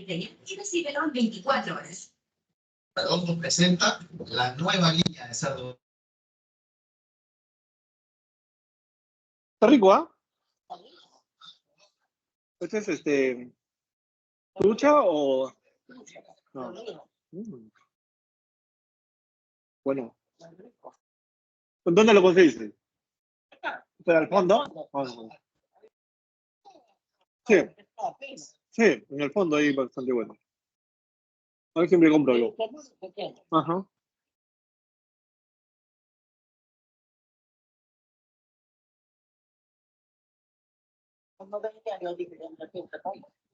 Y recíbelo en 24 horas. Redondo presenta la nueva línea de cerdo. Está rico, ¿ah? ¿Este es trucha o...? No. Bueno. ¿Dónde lo conseguiste? ¿Pero al fondo? Ah, no. Sí, sí, en el fondo ahí bastante bueno. A ver, siempre compro yo. Ajá.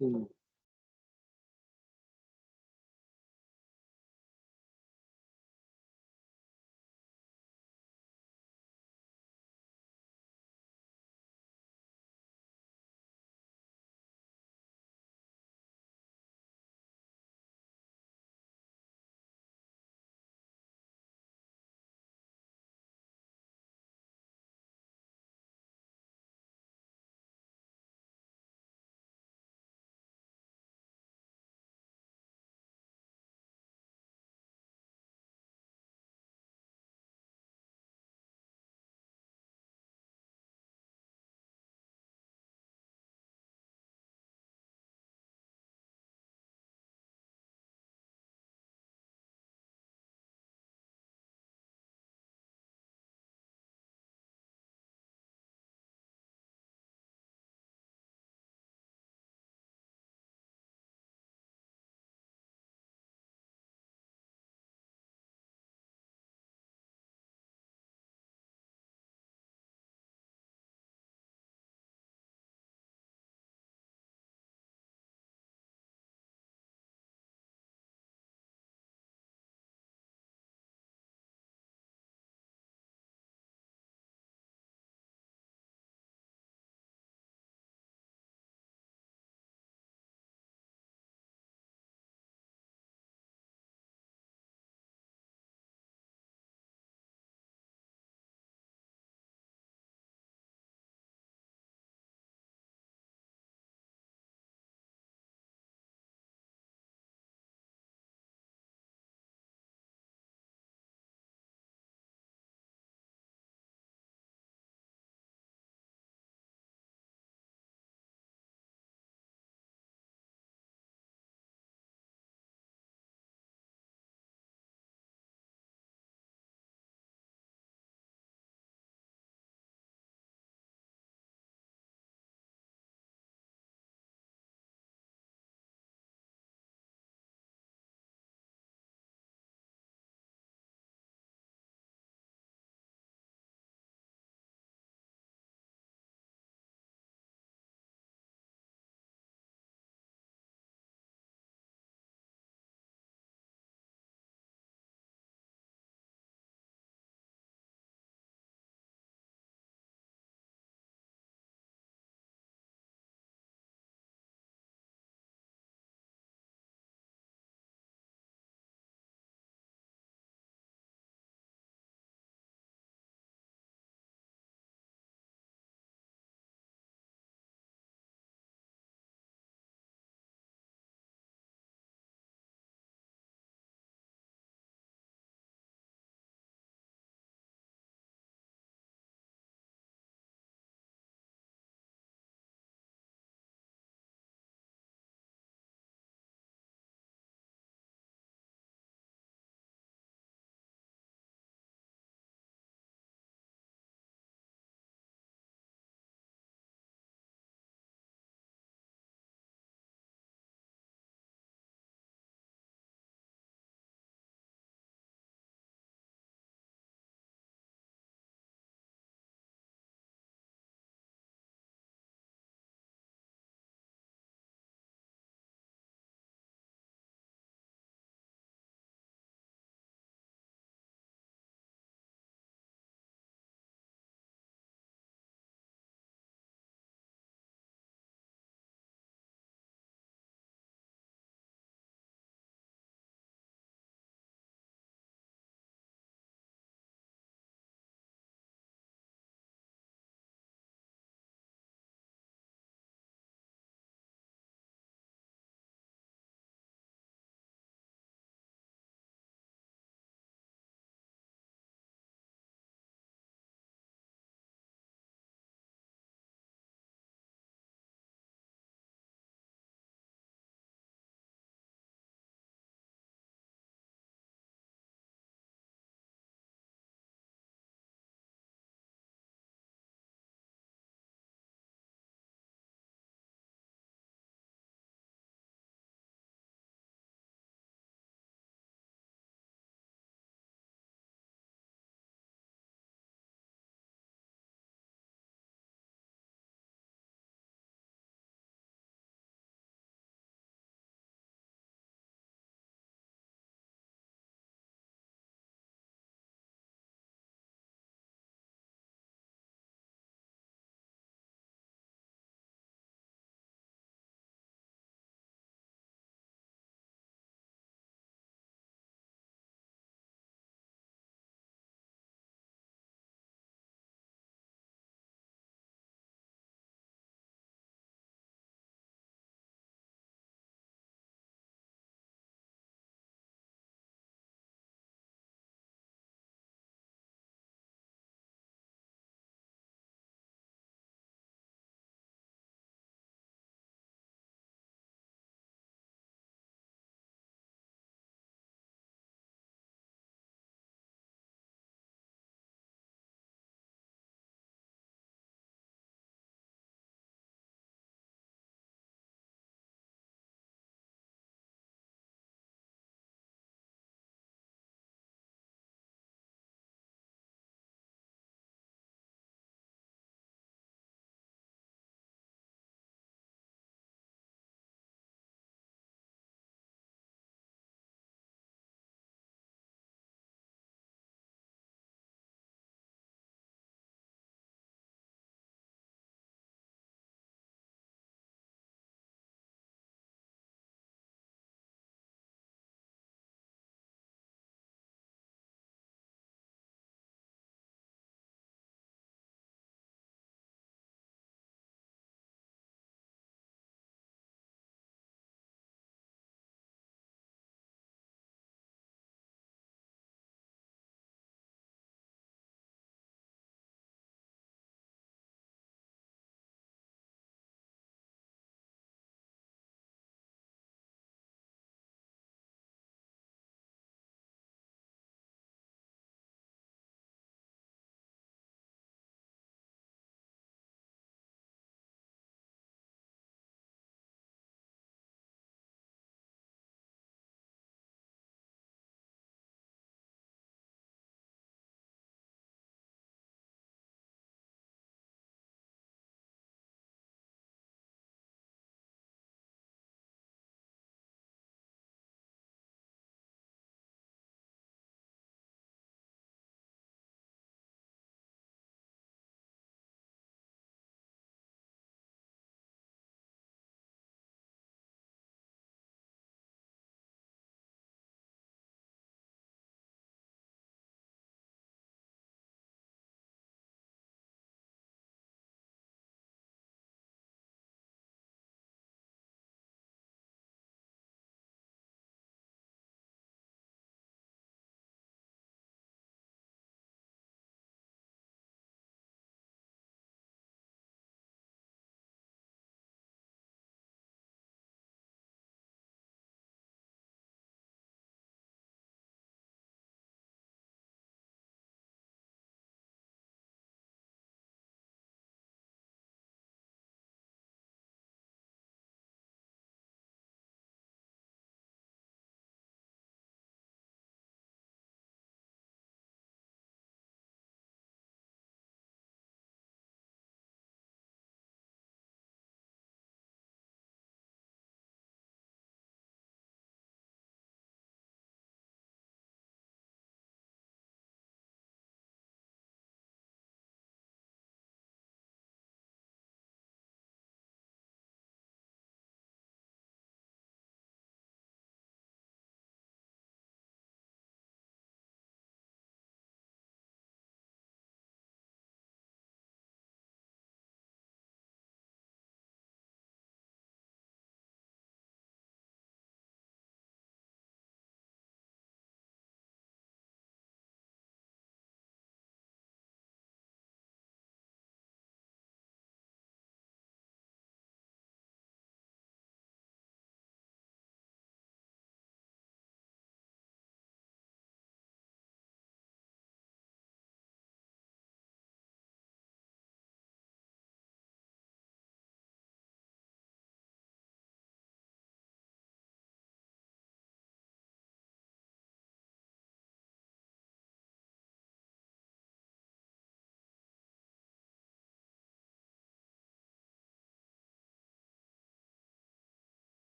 Mm.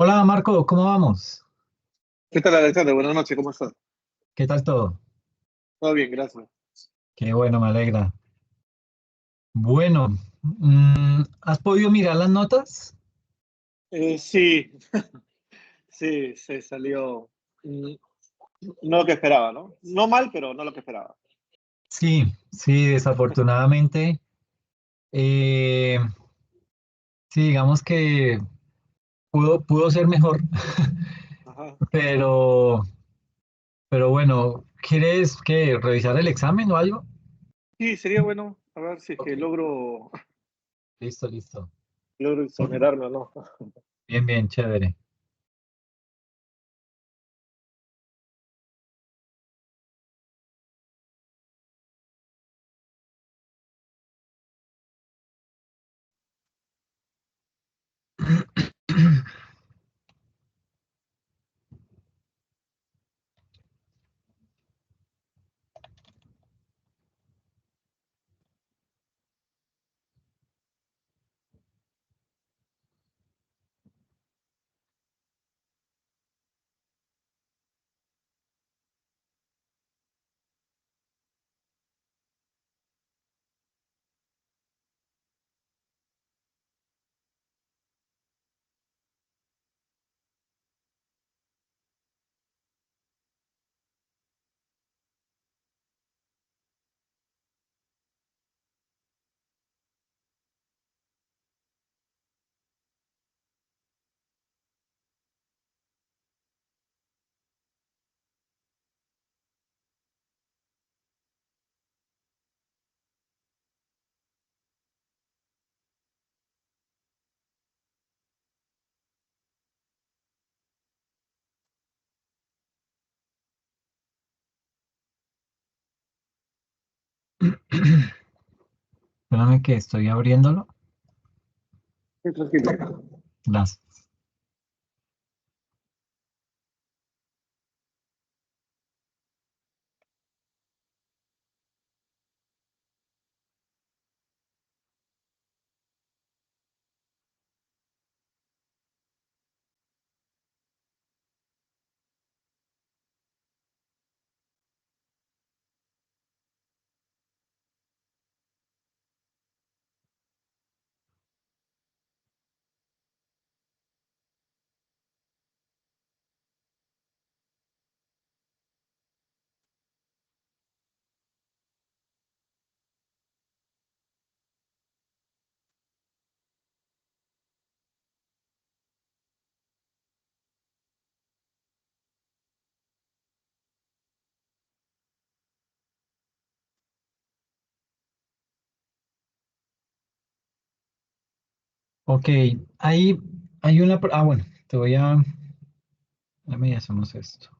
Hola Marco, ¿cómo vamos? ¿Qué tal, Alexander? Buenas noches, ¿cómo estás? ¿Qué tal todo? Todo bien, gracias. Qué bueno, me alegra. Bueno, ¿has podido mirar las notas? Sí, sí, se salió mm, no lo que esperaba, ¿no? No mal, pero no lo que esperaba. Sí, sí, desafortunadamente. eh, sí, digamos que pudo ser mejor, Ajá. pero, pero bueno, ¿quieres que revisar el examen o algo? Sí, sería bueno a ver si es Ok, que listo, listo. logro exonerarme o no. Bien, bien, chévere. Espérame que estoy abriéndolo. Sí, tranquilo. Gracias. Ok, hay una... bueno, te voy a... Déjame y hacemos esto.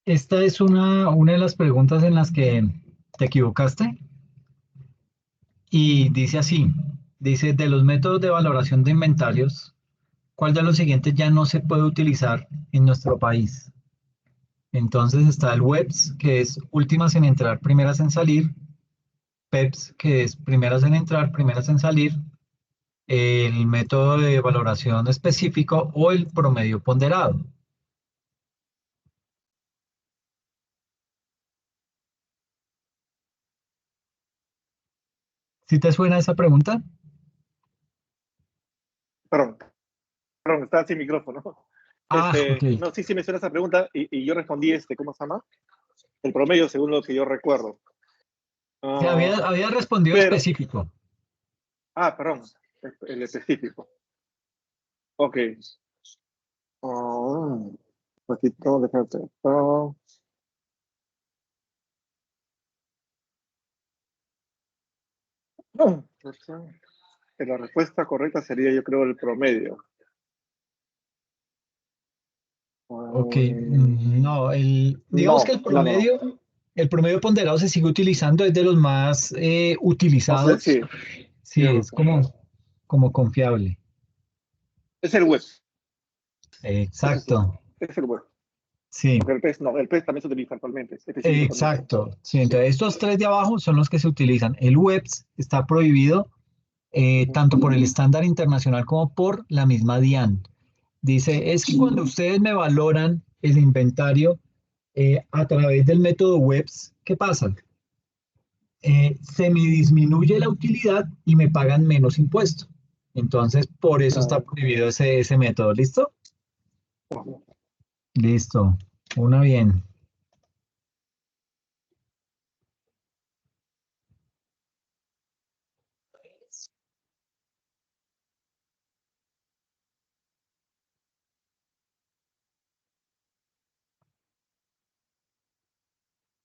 Esta es una de las preguntas en las que te equivocaste y dice así, dice, de los métodos de valoración de inventarios, ¿cuál de los siguientes ya no se puede utilizar en nuestro país? Entonces está el WEBS, que es últimas en entrar, primeras en salir, PEPS, que es primeras en entrar, primeras en salir, el método de valoración específico o el promedio ponderado. ¿Sí te suena esa pregunta? Perdón, perdón, estaba sin micrófono. Ah, ok. No, sí, sí me suena esa pregunta y yo respondí, ¿cómo se llama? El promedio según lo que yo recuerdo. Sí, Ah, había respondido pero, específico. perdón, el específico. Ok. Un poquito, déjate. La respuesta correcta sería, yo creo, el promedio. Ok, no, digamos No, que no, no. el promedio ponderado se sigue utilizando, es de los más O sea, utilizados. sí, Sí, tienes es razón. como confiable. Es el web. Eso sí, Exacto, es el web. sí, Porque el PES no, el PES también se utiliza actualmente, específico también. exacto. Sí, Sí. entonces estos tres de abajo son los que se utilizan. El WEBS está prohibido tanto por el estándar internacional como por la misma DIAN. Dice, es que cuando ustedes me valoran el inventario a través del método WEBS, ¿qué pasa? Se me disminuye la utilidad y me pagan menos impuesto. Entonces, por eso está Claro. prohibido ese método. ¿Listo? Listo. Una bien.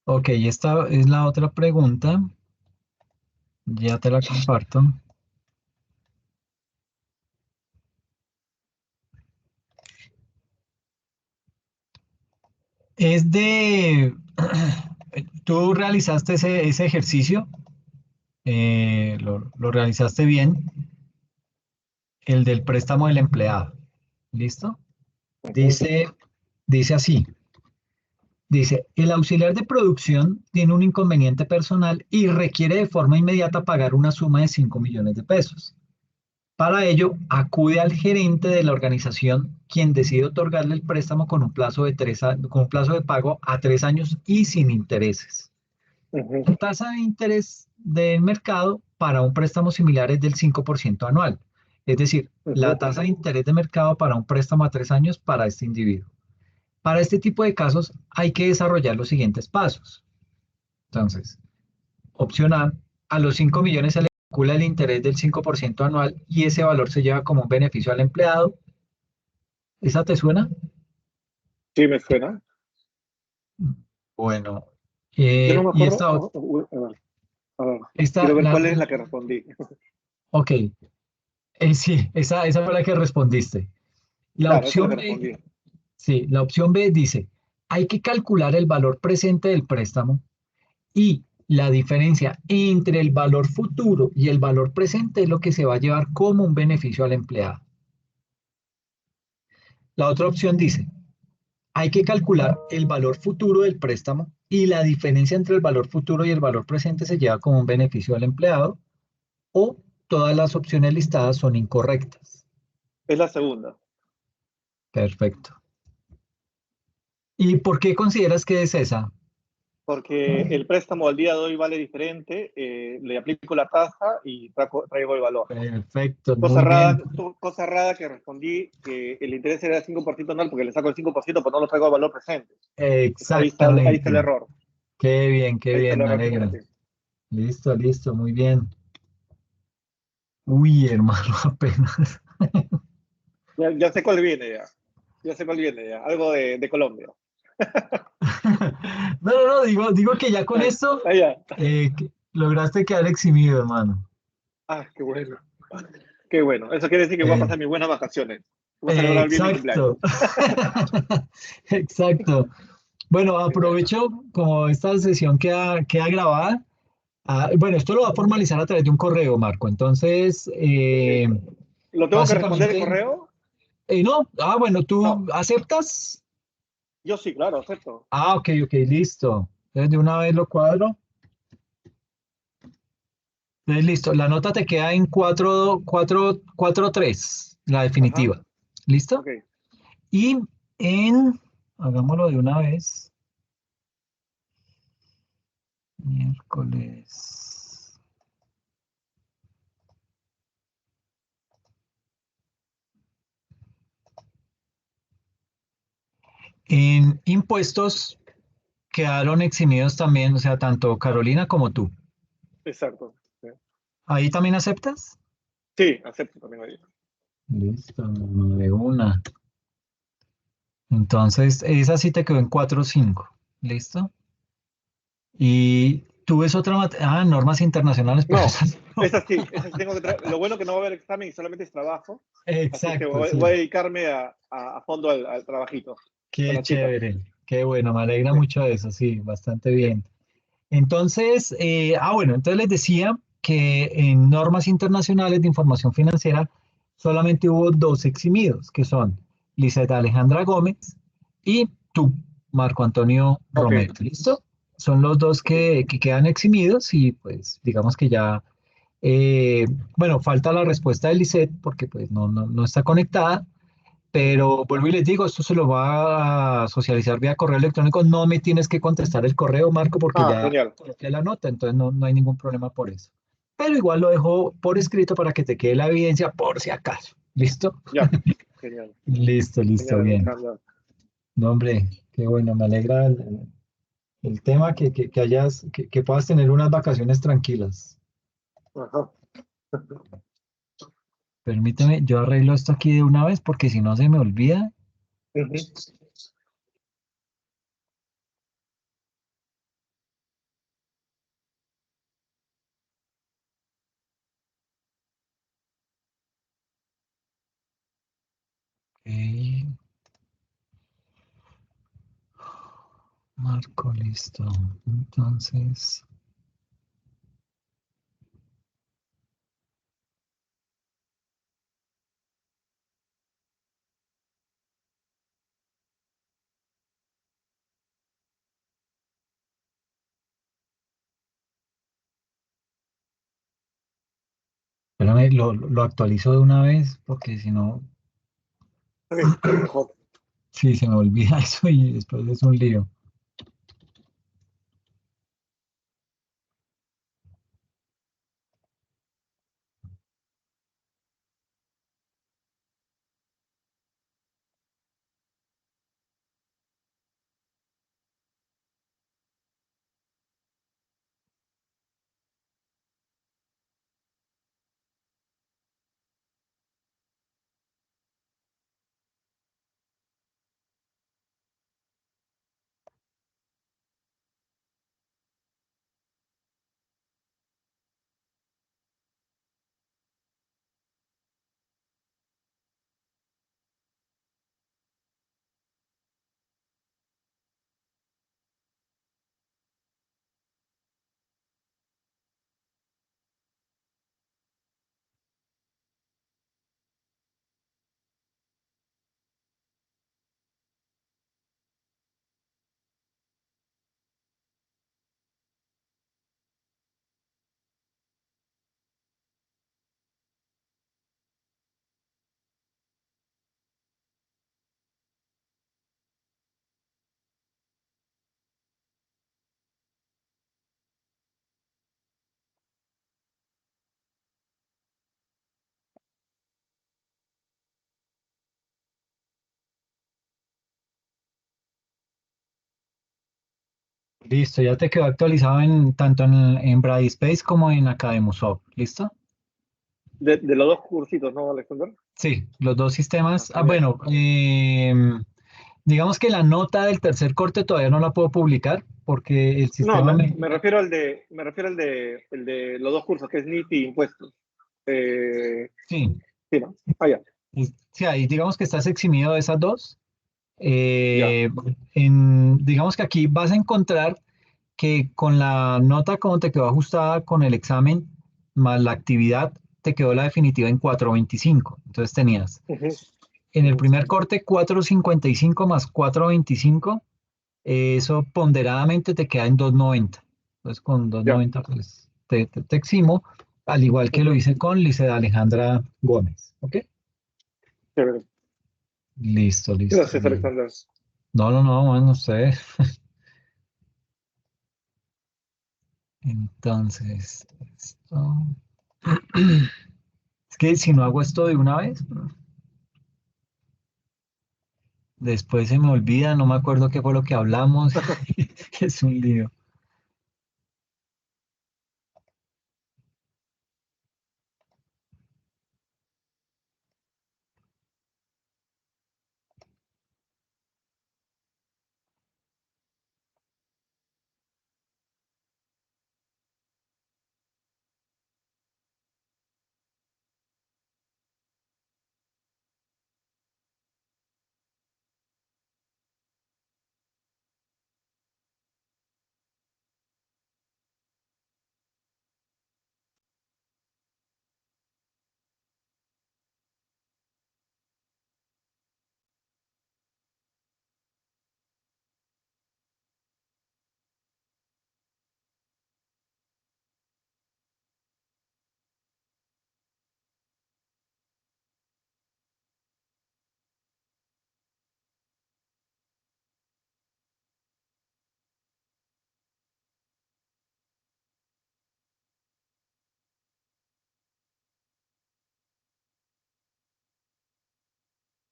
Ok, esta es la otra pregunta. Ya te la comparto. Es de... Tú realizaste ese ejercicio, lo realizaste bien, el del préstamo del empleado. ¿Listo? Dice, dice así. Dice, el auxiliar de producción tiene un inconveniente personal y requiere de forma inmediata pagar una suma de 5 millones de pesos. Para ello, acude al gerente de la organización, quien decide otorgarle el préstamo con un plazo de con un plazo de pago a 3 años y sin intereses. La tasa de interés del mercado para un préstamo similar es del 5% anual. Es decir, la tasa de interés de mercado para un préstamo a 3 años para este individuo. Para este tipo de casos hay que desarrollar los siguientes pasos. Entonces, opción a los 5 millones se le calcula el interés del 5% anual y ese valor se lleva como un beneficio al empleado. ¿Esa te suena? Sí, me suena. Bueno, Yo no me y acuerdo. A ver, esta, quiero ver cuál es la que respondí. ok, sí, esa fue la que respondiste. La Claro, esa es la opción que B, respondí. sí, la opción B dice, hay que calcular el valor presente del préstamo y la diferencia entre el valor futuro y el valor presente es lo que se va a llevar como un beneficio al empleado. La otra opción dice, hay que calcular el valor futuro del préstamo y la diferencia entre el valor futuro y el valor presente se lleva como un beneficio al empleado o todas las opciones listadas son incorrectas. Es la segunda. Perfecto. ¿Y por qué consideras que es esa? Porque el préstamo al día de hoy vale diferente, le aplico la tasa y traigo el valor. Perfecto, muy bien. Cosa rara que respondí que el interés era el 5% anual porque le saco el 5%, pero no lo traigo al valor presente. Ahí está el Exactamente. error. Qué Ahí está el bien, me error que alegra. cometí. Listo, listo, muy bien. Uy, hermano, apenas. Ya sé cuál viene ya. Ya sé cuál viene ya. Algo de Colombia. No, digo que ya con esto Ya. que lograste quedar eximido, hermano. Ah, qué bueno. Qué bueno. Eso quiere decir que voy a Eh, pasar mis buenas vacaciones. Voy a celebrar bien mi cumpleaños. exacto. Exacto. Bueno, Qué bueno. aprovecho como esta sesión queda grabada. Bueno, esto lo va a formalizar a través de un correo, Marco. Entonces, Perfecto. ¿Lo tengo que responder el básicamente, correo? no, bueno, No. ¿tú aceptas? Yo sí, claro, acepto. Ok, listo. Entonces, de una vez lo cuadro. Entonces, listo. La nota te queda en 4.3, la Ajá. definitiva. ¿Listo? Ok. Y hagámoslo de una vez. Miércoles. En impuestos quedaron eximidos también, o sea, tanto Carolina como tú. Exacto. Sí, ¿Ahí también aceptas? sí, acepto también ahí. Listo, de una. Entonces, esa sí te quedó en 4 o 5. ¿Listo? Y tú ves otra materia. Ah, normas internacionales, pero No, esas no. esa sí tengo que lo bueno que no va a haber examen y solamente es trabajo, así que Exacto, voy a sí. dedicarme a fondo al trabajito con Qué la chica. chévere. Qué bueno, me alegra Sí, mucho eso, sí, bastante sí. bien. Entonces, bueno, entonces les decía que en normas internacionales de información financiera solamente hubo dos eximidos, que son Lizeth Alejandra Gómez y tú, Marco Antonio Ok, Romero. ¿Listo? Son los dos ok. que quedan eximidos y pues digamos que ya, bueno, falta la respuesta de Lizeth porque pues no está conectada, Ujú. pero vuelvo y les digo, esto se lo va a socializar vía correo electrónico. No me tienes que contestar el correo, Marco, porque Ah, ya genial. coloqué la nota, entonces no hay ningún problema por eso. Pero igual lo dejo por escrito para que te quede la evidencia por si acaso. ¿Listo? Ya, genial. Listo, listo, Genial, bien. Alexander. No, hombre, qué bueno, me alegra el tema que puedas tener unas vacaciones tranquilas. Ajá. Permíteme, yo arreglo esto aquí de una vez porque si no se me olvida. Ujú. Ok, Marco, listo. Entonces, espérame, lo actualizo de una vez porque si no, Está bien, mejor. sí, se me olvida eso y después es un lío. Listo, ya te quedó actualizado tanto en Bradispace como en Academusoft. ¿Listo? De los dos cursitos, ¿no, Alexander? Sí, los dos Ah, sistemas. Ah, genial. bueno, digamos que la nota del tercer corte todavía no la puedo publicar porque el No, sistema me... me refiero me refiero el de los dos cursos, que es NIT y impuestos. Eh, Sí, sí, ¿no? Ah, ya, sí, ahí digamos que estás eximido de esas dos. ya. Eh, digamos que aquí vas a encontrar que con la nota como te quedó ajustada con el examen más la actividad, te quedó la definitiva en 4.25. Entonces tenías Ujú, en el ujú. primer corte 4.55 más 4.25, eso ponderadamente te queda en 2.90. Entonces con Ya. 2.90 pues te eximo, al igual que lo Ujú. hice con Lice Alejandra Gómez. ¿Ok? Chévere. Listo, listo. Gracias, Bien. Alexander. No, bueno, ustedes. Entonces, esto... Es que si no hago esto de una vez, después se me olvida, no me acuerdo qué fue lo que hablamos. Es un lío.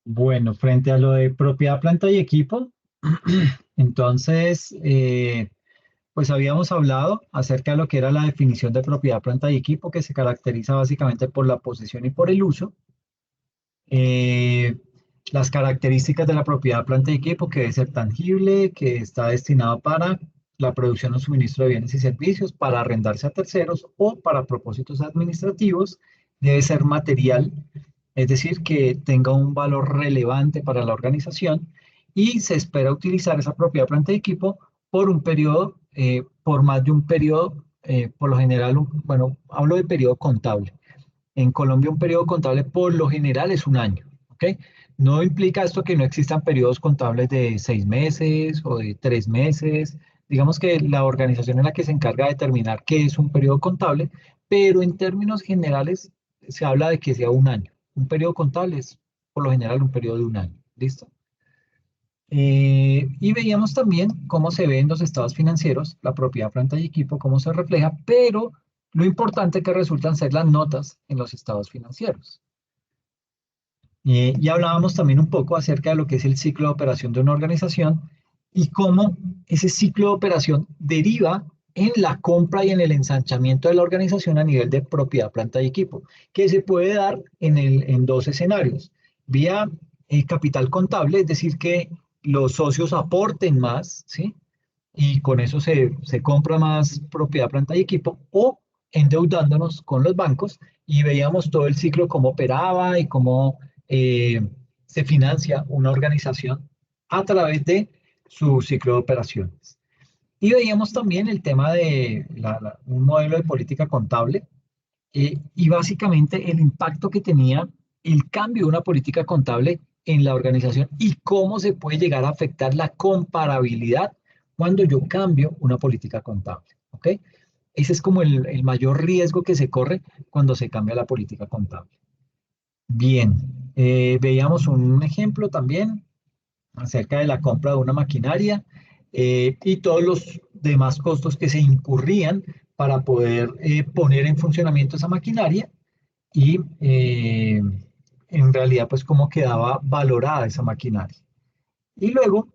Bueno, frente a lo de propiedad, planta y equipo, entonces, pues habíamos hablado acerca de lo que era la definición de propiedad, planta y equipo, que se caracteriza básicamente por la posesión y por el uso. Eh, las características de la propiedad, planta y equipo, que debe ser tangible, que está destinado para la producción o suministro de bienes y servicios, para arrendarse a terceros o para propósitos administrativos, debe ser material, es decir, que tenga un valor relevante para la organización y se espera utilizar esa propiedad, planta y equipo por un periodo, por más de un periodo, por lo general, bueno, hablo de periodo contable. En Colombia un periodo contable por lo general es un año, ¿ok? No implica esto que no existan periodos contables de 6 meses o de 3 meses. Digamos que la organización es la que se encarga de determinar qué es un periodo contable, pero en términos generales se habla de que sea un año. Un periodo contable es por lo general un periodo de un año, ¿listo? Y veíamos también cómo se ve en los estados financieros la propiedad, planta y equipo, cómo se refleja, pero lo importante que resultan ser las notas en los estados financieros. Y hablábamos también un poco acerca de lo que es el ciclo de operación de una organización y cómo ese ciclo de operación deriva en la compra y en el ensanchamiento de la organización a nivel de propiedad, planta y equipo, que se puede dar en dos escenarios. Vía capital contable, es decir, que los socios aporten más, ¿sí? Y con eso se compra más propiedad, planta y equipo, o endeudándonos con los bancos y veíamos todo el ciclo, cómo operaba y cómo se financia una organización a través de su ciclo de operaciones. Y veíamos también el tema de un modelo de política contable y básicamente el impacto que tenía el cambio de una política contable en la organización y cómo se puede llegar a afectar la comparabilidad cuando yo cambio una política contable. ¿Ok? Ese es como el mayor riesgo que se corre cuando se cambia la política contable. Bien, veíamos un ejemplo también acerca de la compra de una maquinaria y todos los demás costos que se incurrían para poder poner en funcionamiento esa maquinaria y en realidad pues cómo quedaba valorada esa maquinaria. Y luego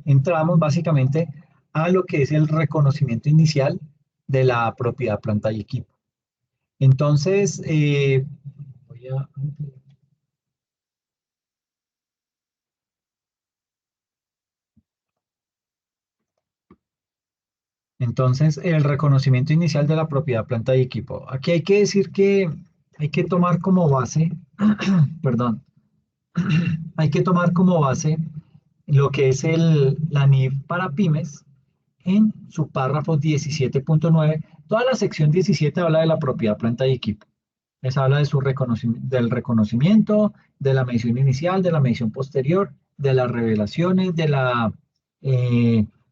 entramos básicamente a lo que es el reconocimiento inicial de la propiedad, planta y equipo. Entonces, voy a... Entonces, el reconocimiento inicial de la propiedad, planta y equipo. Aquí hay que decir que hay que tomar como base, perdón, hay que tomar como base lo que es la NIF para pymes en su párrafo 17.9. Toda la sección 17 habla de la propiedad, planta y equipo. Les habla de del reconocimiento, de la medición inicial, de la medición posterior, de las revelaciones, de la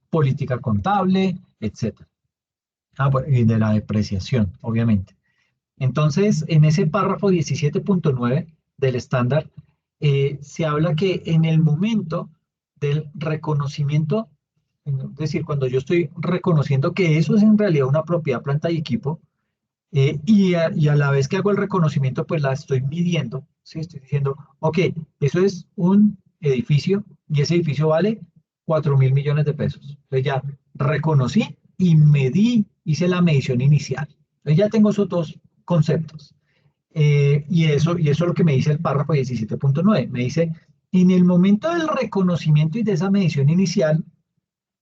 política contable, etc. Y de la depreciación, obviamente. Entonces, en ese párrafo 17.9 del estándar, se habla que en el momento del reconocimiento, es decir, cuando yo estoy reconociendo que eso es en realidad una propiedad, planta y equipo, y a la vez que hago el reconocimiento, pues la estoy midiendo, ¿sí? Estoy diciendo, ok, eso es un edificio y ese edificio vale 4.000 millones de pesos. Entonces ya reconocí y medí, hice la medición inicial. Entonces ya tengo esos dos conceptos. Y eso es lo que me dice el párrafo 17.9. Me dice, en el momento del reconocimiento y de esa medición inicial,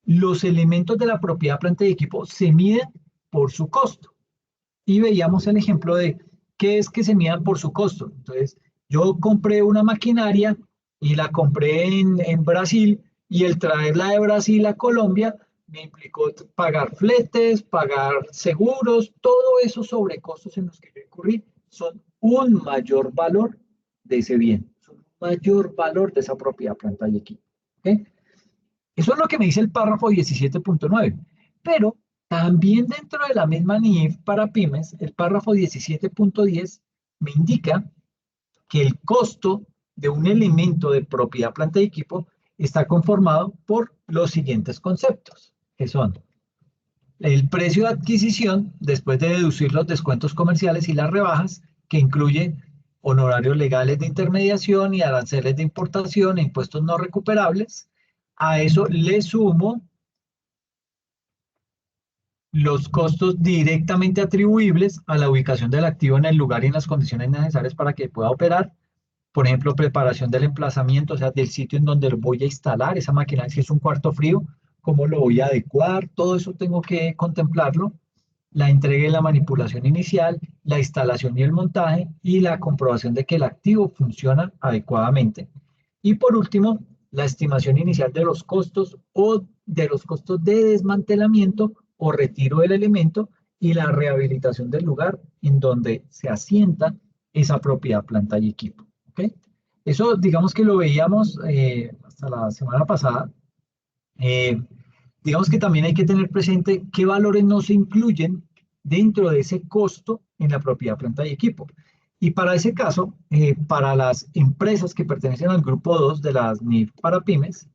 los elementos de la propiedad, planta y equipo se miden por su costo. Y veíamos el ejemplo de qué es que se midan por su costo. Entonces, yo compré una maquinaria y la compré en Brasil y el traerla de Brasil a Colombia me implicó pagar fletes, pagar seguros, todo esos sobrecostos en los que yo incurrí son un mayor valor de ese bien, son un mayor valor de esa propiedad, planta y equipo. ¿Okay? Eso es lo que me dice el párrafo 17.9. Pero también dentro de la misma NIF para pymes, el párrafo 17.10 me indica que el costo de un elemento de propiedad, planta y equipo está conformado por los siguientes conceptos, que son el precio de adquisición después de deducir los descuentos comerciales y las rebajas, que incluye honorarios legales de intermediación y aranceles de importación e impuestos no recuperables. A eso le sumo los costos directamente atribuibles a la ubicación del activo en el lugar y en las condiciones necesarias para que pueda operar. Por ejemplo, preparación del emplazamiento, o sea, del sitio en donde lo voy a instalar, esa máquina, si es un cuarto frío, cómo lo voy a adecuar, todo eso tengo que contemplarlo. La entrega y la manipulación inicial, la instalación y el montaje y la comprobación de que el activo funciona adecuadamente. Y por último, la estimación inicial de los costos o de los costos de desmantelamiento o retiro del elemento y la rehabilitación del lugar en donde se asienta esa propiedad, planta y equipo. ¿Okay? Eso digamos que lo veíamos hasta la semana pasada. Digamos que también hay que tener presente qué valores no se incluyen dentro de ese costo en la propiedad, planta y equipo. Y para ese caso, para las empresas que pertenecen al grupo 2 de las NIF para pymes,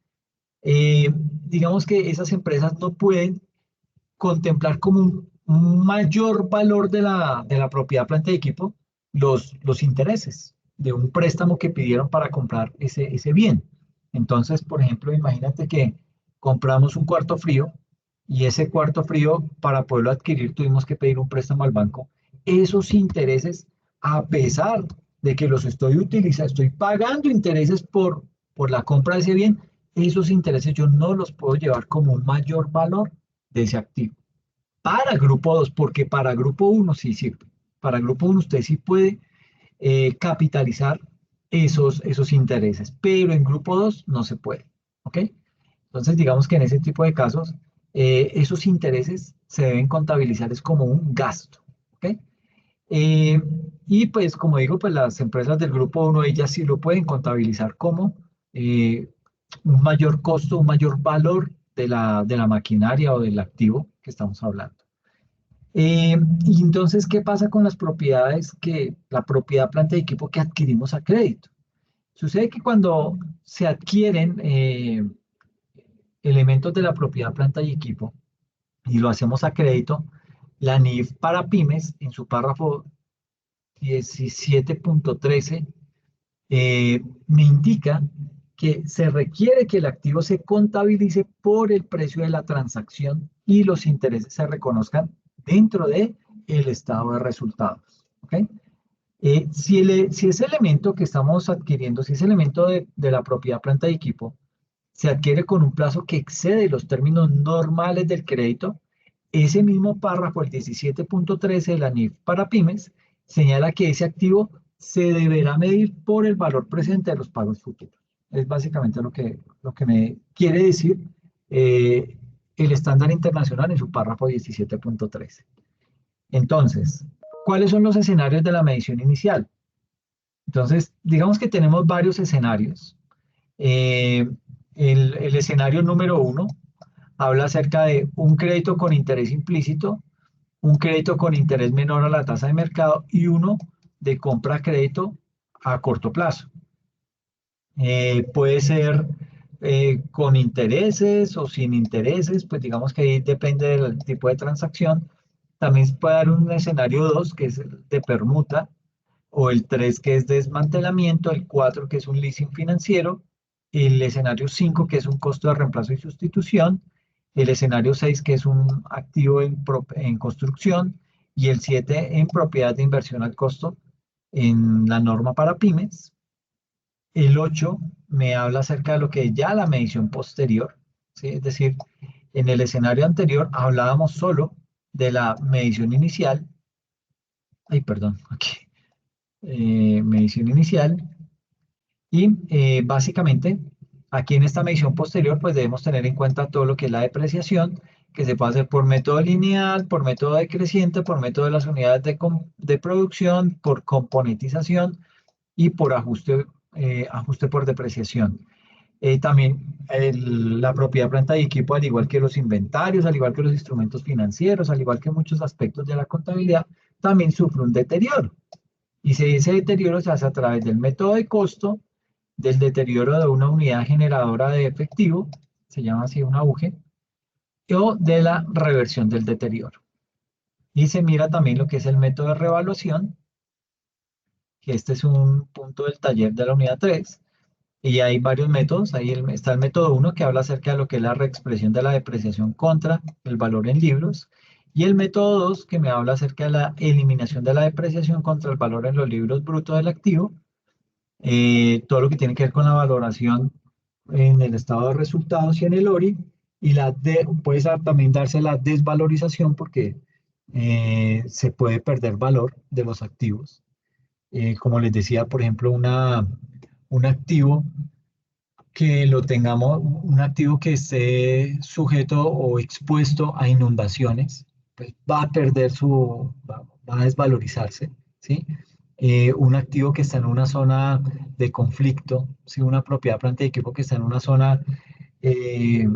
digamos que esas empresas no pueden contemplar como un mayor valor de la propiedad, planta y equipo los intereses de un préstamo que pidieron para comprar ese bien. Entonces, por ejemplo, imagínate que compramos un cuarto frío y ese cuarto frío, para poderlo adquirir, tuvimos que pedir un préstamo al banco. Esos intereses, a pesar de que los estoy utilizando, estoy pagando intereses por la compra de ese bien, esos intereses yo no los puedo llevar como un mayor valor de ese activo. Para grupo 2, porque para grupo 1 sí sirve. Para grupo 1 usted sí puede capitalizar esos intereses, pero en grupo 2 no se puede. ¿Ok? Entonces, digamos que en ese tipo de casos, esos intereses se deben contabilizar es como un gasto. ¿Ok? Y pues, como digo, pues las empresas del grupo 1, ellas sí lo pueden contabilizar como un mayor costo, un mayor valor de la maquinaria o del activo que estamos hablando. Y entonces, ¿qué pasa con las propiedades la propiedad, planta y equipo que adquirimos a crédito? Sucede que cuando se adquieren elementos de la propiedad, planta y equipo y lo hacemos a crédito, la NIF para pymes, en su párrafo 17.13, me indica que se requiere que el activo se contabilice por el precio de la transacción y los intereses se reconozcan dentro de el estado de resultados. ¿Okay? Si ese elemento que estamos adquiriendo, si ese elemento de la propiedad, planta y equipo, se adquiere con un plazo que excede los términos normales del crédito, ese mismo párrafo, el 17.13 de la NIF para pymes, señala que ese activo se deberá medir por el valor presente de los pagos futuros. Es básicamente lo que me quiere decir el estándar internacional en su párrafo 17.13. Entonces, ¿cuáles son los escenarios de la medición inicial? Entonces, digamos que tenemos varios escenarios. El escenario número 1 habla acerca de un crédito con interés implícito, un crédito con interés menor a la tasa de mercado y uno de compra a crédito a corto plazo. Puede ser con intereses o sin intereses, pues digamos que ahí depende del tipo de transacción. También se puede dar un escenario 2, que es el de permuta, o el 3, que es desmantelamiento, el 4, que es un leasing financiero, el escenario 5, que es un costo de reemplazo y sustitución, el escenario 6, que es un activo en construcción, y el 7 en propiedad de inversión al costo en la norma para pymes. El 8 me habla acerca de lo que es ya la medición posterior, ¿sí? Es decir, en el escenario anterior hablábamos solo de la medición inicial. Ay, perdón, aquí. Medición inicial. Y básicamente, aquí en esta medición posterior, pues debemos tener en cuenta todo lo que es la depreciación, que se puede hacer por método lineal, por método decreciente, por método de las unidades de producción, por componentización y por ajuste por depreciación. También la propiedad, planta y equipo, al igual que los inventarios, al igual que los instrumentos financieros, al igual que muchos aspectos de la contabilidad, también sufre un deterioro. Y ese deterioro se hace a través del método de costo, del deterioro de una unidad generadora de efectivo, se llama así una UGE, o de la reversión del deterioro. Y se mira también lo que es el método de revaluación, que este es un punto del taller de la unidad 3. Y hay varios métodos. Ahí está el método 1 que habla acerca de lo que es la reexpresión de la depreciación contra el valor en libros. Y el método 2 que me habla acerca de la eliminación de la depreciación contra el valor en los libros brutos del activo. Todo lo que tiene que ver con la valoración en el estado de resultados y en el ORI. Y puede también darse la desvalorización porque se puede perder valor de los activos. Como les decía, por ejemplo, un activo que lo tengamos, un activo que esté sujeto o expuesto a inundaciones, pues va a perder va a desvalorizarse, ¿sí? Un activo que está en una zona de conflicto, ¿sí? Una propiedad, planta y equipo que está en una zona eh,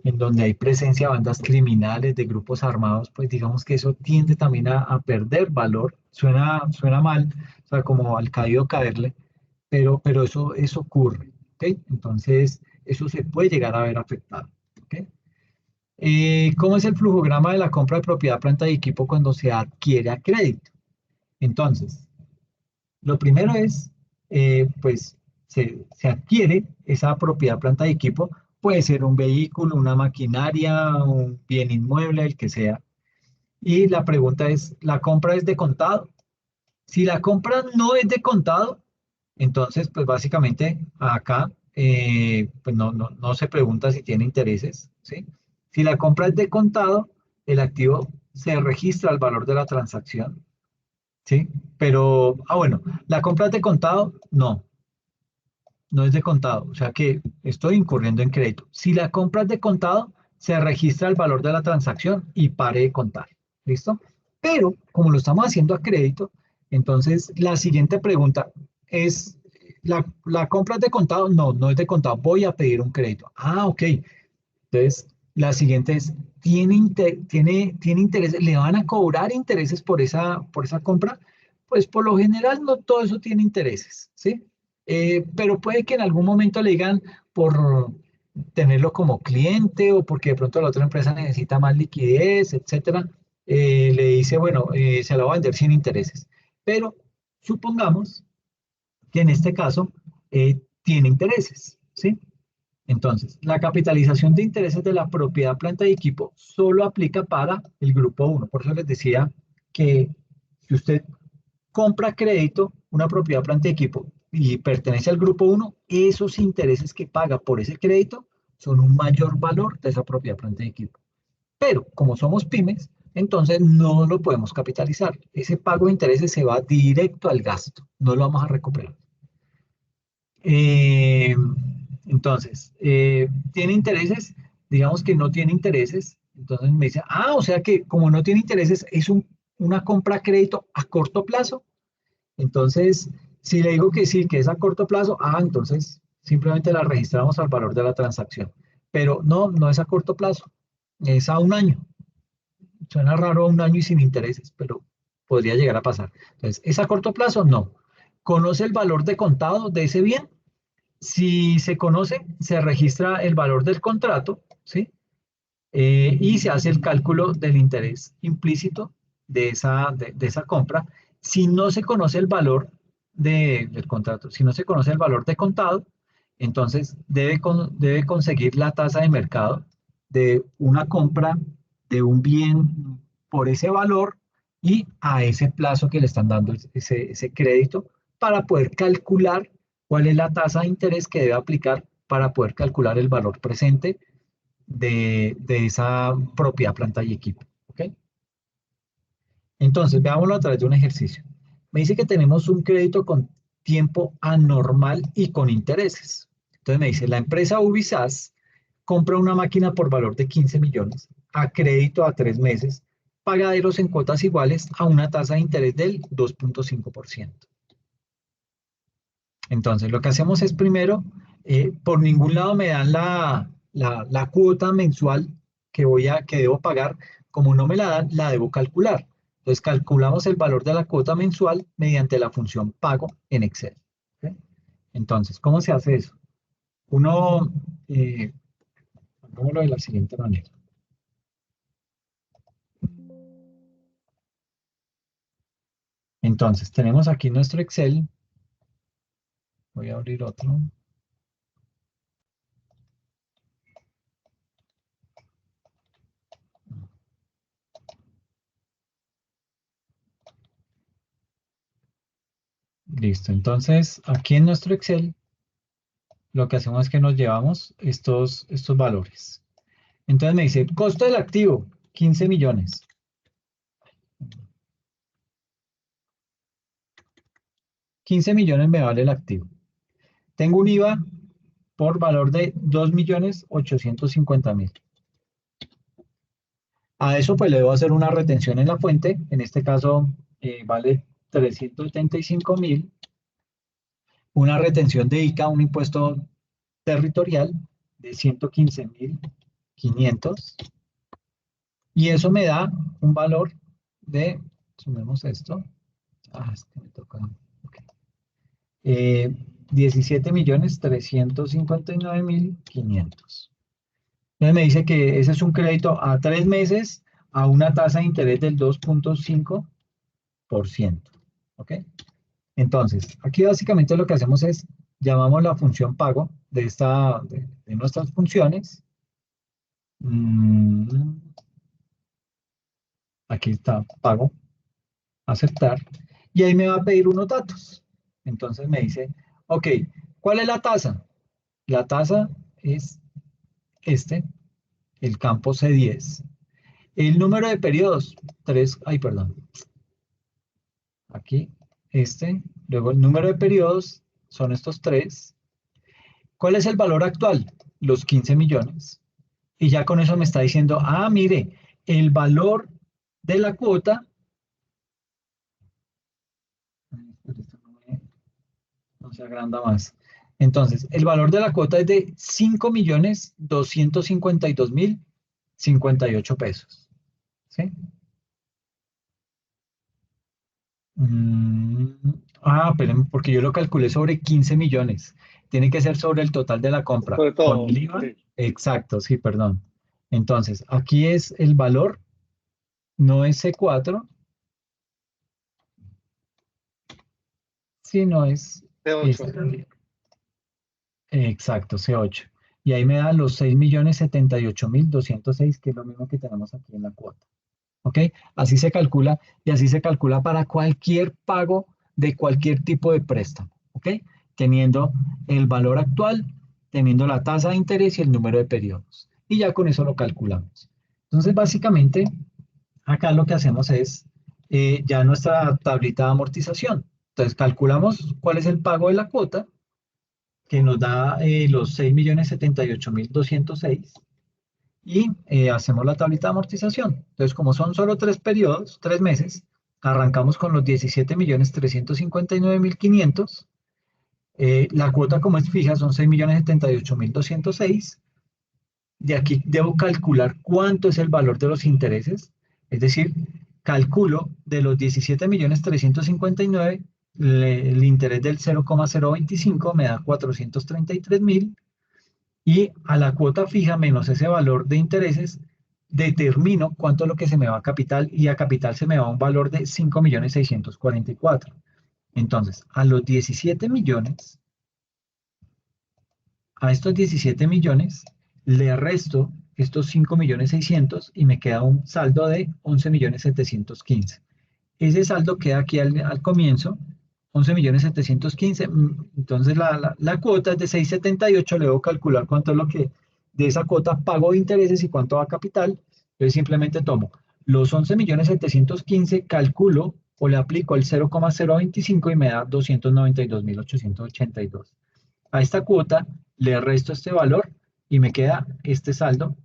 en donde hay presencia de bandas criminales, de grupos armados, pues digamos que eso tiende también a perder valor. Suena mal, o sea, como al caído caerle, pero eso ocurre, ¿ok? Entonces, eso se puede llegar a ver afectado, ¿ok? ¿Cómo es el flujograma de la compra de propiedad, planta y equipo cuando se adquiere a crédito? Entonces, lo primero es, pues, se adquiere esa propiedad, planta y equipo, puede ser un vehículo, una maquinaria, un bien inmueble, el que sea. Y la pregunta es, ¿la compra es de contado? Si la compra no es de contado, entonces, pues básicamente acá pues no se pregunta si tiene intereses, ¿sí? Si la compra es de contado, el activo se registra al valor de la transacción, ¿sí? Pero, bueno, ¿la compra es de contado? No, no es de contado, o sea que estoy incurriendo en crédito. Si la compra es de contado, se registra el valor de la transacción y pare de contar, ¿listo? Pero como lo estamos haciendo a crédito, entonces la siguiente pregunta es, ¿la compra es de contado? No, no es de contado, voy a pedir un crédito. Ah, ok. Entonces, la siguiente es, ¿tiene intereses? ¿Le van a cobrar intereses por esa compra? Pues por lo general no todo eso tiene intereses, ¿sí? Pero puede que en algún momento le digan por tenerlo como cliente o porque de pronto la otra empresa necesita más liquidez, etcétera, le dice, bueno, se lo va a vender sin intereses. Pero supongamos que en este caso tiene intereses, ¿sí? Entonces, la capitalización de intereses de la propiedad, planta y equipo solo aplica para el grupo 1. Por eso les decía que si usted compra a crédito una propiedad, planta y equipo y pertenece al grupo 1, esos intereses que paga por ese crédito son un mayor valor de esa propiedad, planta y equipo. Pero como somos pymes, entonces no lo podemos capitalizar. Ese pago de intereses se va directo al gasto, no lo vamos a recuperar. Eh, entonces, ¿tiene intereses? Digamos que no tiene intereses. Entonces me dice, o sea que como no tiene intereses, es una compra a crédito a corto plazo. Entonces, si le digo que sí, que es a corto plazo, entonces simplemente la registramos al valor de la transacción. Pero no, no es a corto plazo, es a un año. Suena raro a un año y sin intereses, pero podría llegar a pasar. Entonces, ¿es a corto plazo? No. ¿Conoce el valor de contado de ese bien? Si se conoce, se registra el valor del contrato, ¿sí? Y se hace el cálculo del interés implícito de esa compra. Si no se conoce el valor del contrato, si no se conoce el valor de contado, entonces debe conseguir la tasa de mercado de una compra de un bien por ese valor y a ese plazo que le están dando ese crédito para poder calcular cuál es la tasa de interés que debe aplicar para poder calcular el valor presente de esa propiedad, planta y equipo. ¿Ok? Entonces, veámoslo a través de un ejercicio. Me dice que tenemos un crédito con tiempo anormal y con intereses. Entonces me dice, la empresa Ubisas compra una máquina por valor de 15 millones a crédito a 3 meses, pagaderos en cuotas iguales a una tasa de interés del 2.5%. Entonces, lo que hacemos es primero, por ningún lado me dan la cuota mensual que debo pagar. Como no me la dan, la debo calcular. Entonces, calculamos el valor de la cuota mensual mediante la función pago en Excel. ¿Ok? Entonces, ¿cómo se hace eso? Uno, hagámoslo de la siguiente manera. Entonces, tenemos aquí nuestro Excel. Voy a abrir otro. Listo, entonces aquí en nuestro Excel lo que hacemos es que nos llevamos estos valores. Entonces me dice, costo del activo, 15 millones. 15 millones me vale el activo. Tengo un IVA por valor de 2.850.000. A eso pues le debo hacer una retención en la fuente. En este caso vale 375.000. Una retención de ICA, un impuesto territorial de 115.500. Y eso me da un valor de, sumemos esto. Es que me toca. Okay. 17.359.500. Entonces me dice que ese es un crédito a 3 meses a una tasa de interés del 2.5%. ¿Ok? Entonces, aquí básicamente lo que hacemos es, llamamos la función pago de nuestras funciones. Aquí está pago, aceptar, y ahí me va a pedir unos datos. Entonces me dice, ok, ¿cuál es la tasa? La tasa es el campo C10. El número de periodos, 3, aquí, luego el número de periodos son estos 3. ¿Cuál es el valor actual? Los 15 millones. Y ya con eso me está diciendo, mire, el valor de la cuota, no se agranda más. Entonces, el valor de la cuota es de 5.252.058 pesos. ¿Sí? Pero porque yo lo calculé sobre 15 millones. Tiene que ser sobre el total de la compra. Sobre todo, ¿Con el IVA? sí. Exacto, sí, perdón. Entonces, aquí es el valor, no es C4, sino es C8. Exacto, C8. Y ahí me da los 6.078.206, que es lo mismo que tenemos aquí en la cuota. ¿Ok? Así se calcula, y así se calcula para cualquier pago de cualquier tipo de préstamo. ¿Ok? Teniendo el valor actual, teniendo la tasa de interés y el número de periodos. Y ya con eso lo calculamos. Entonces, básicamente, acá lo que hacemos es ya nuestra tablita de amortización. Entonces, calculamos cuál es el pago de la cuota, que nos da los 6.078.206, y hacemos la tablita de amortización. Entonces, como son solo 3 periodos, 3 meses, arrancamos con los 17.359.500. La cuota, como es fija, son 6.078.206. De aquí debo calcular cuánto es el valor de los intereses, es decir, calculo de los 17.359.000, el interés del 0,025 me da 433.000, y a la cuota fija menos ese valor de intereses determino cuánto es lo que se me va a capital, y a capital se me va un valor de 5.644.000. Entonces, a los 17 millones, a estos 17 millones le resto estos 5.600.000 y me queda un saldo de 11.715.000. Ese saldo queda aquí al comienzo, 11.715.000. Entonces la cuota es de 678. Le debo calcular cuánto es lo que de esa cuota pago de intereses y cuánto va a capital. Entonces simplemente tomo los 11.715.000, calculo o le aplico el 0,025 y me da 292.882. A esta cuota le resto este valor y me queda este saldo,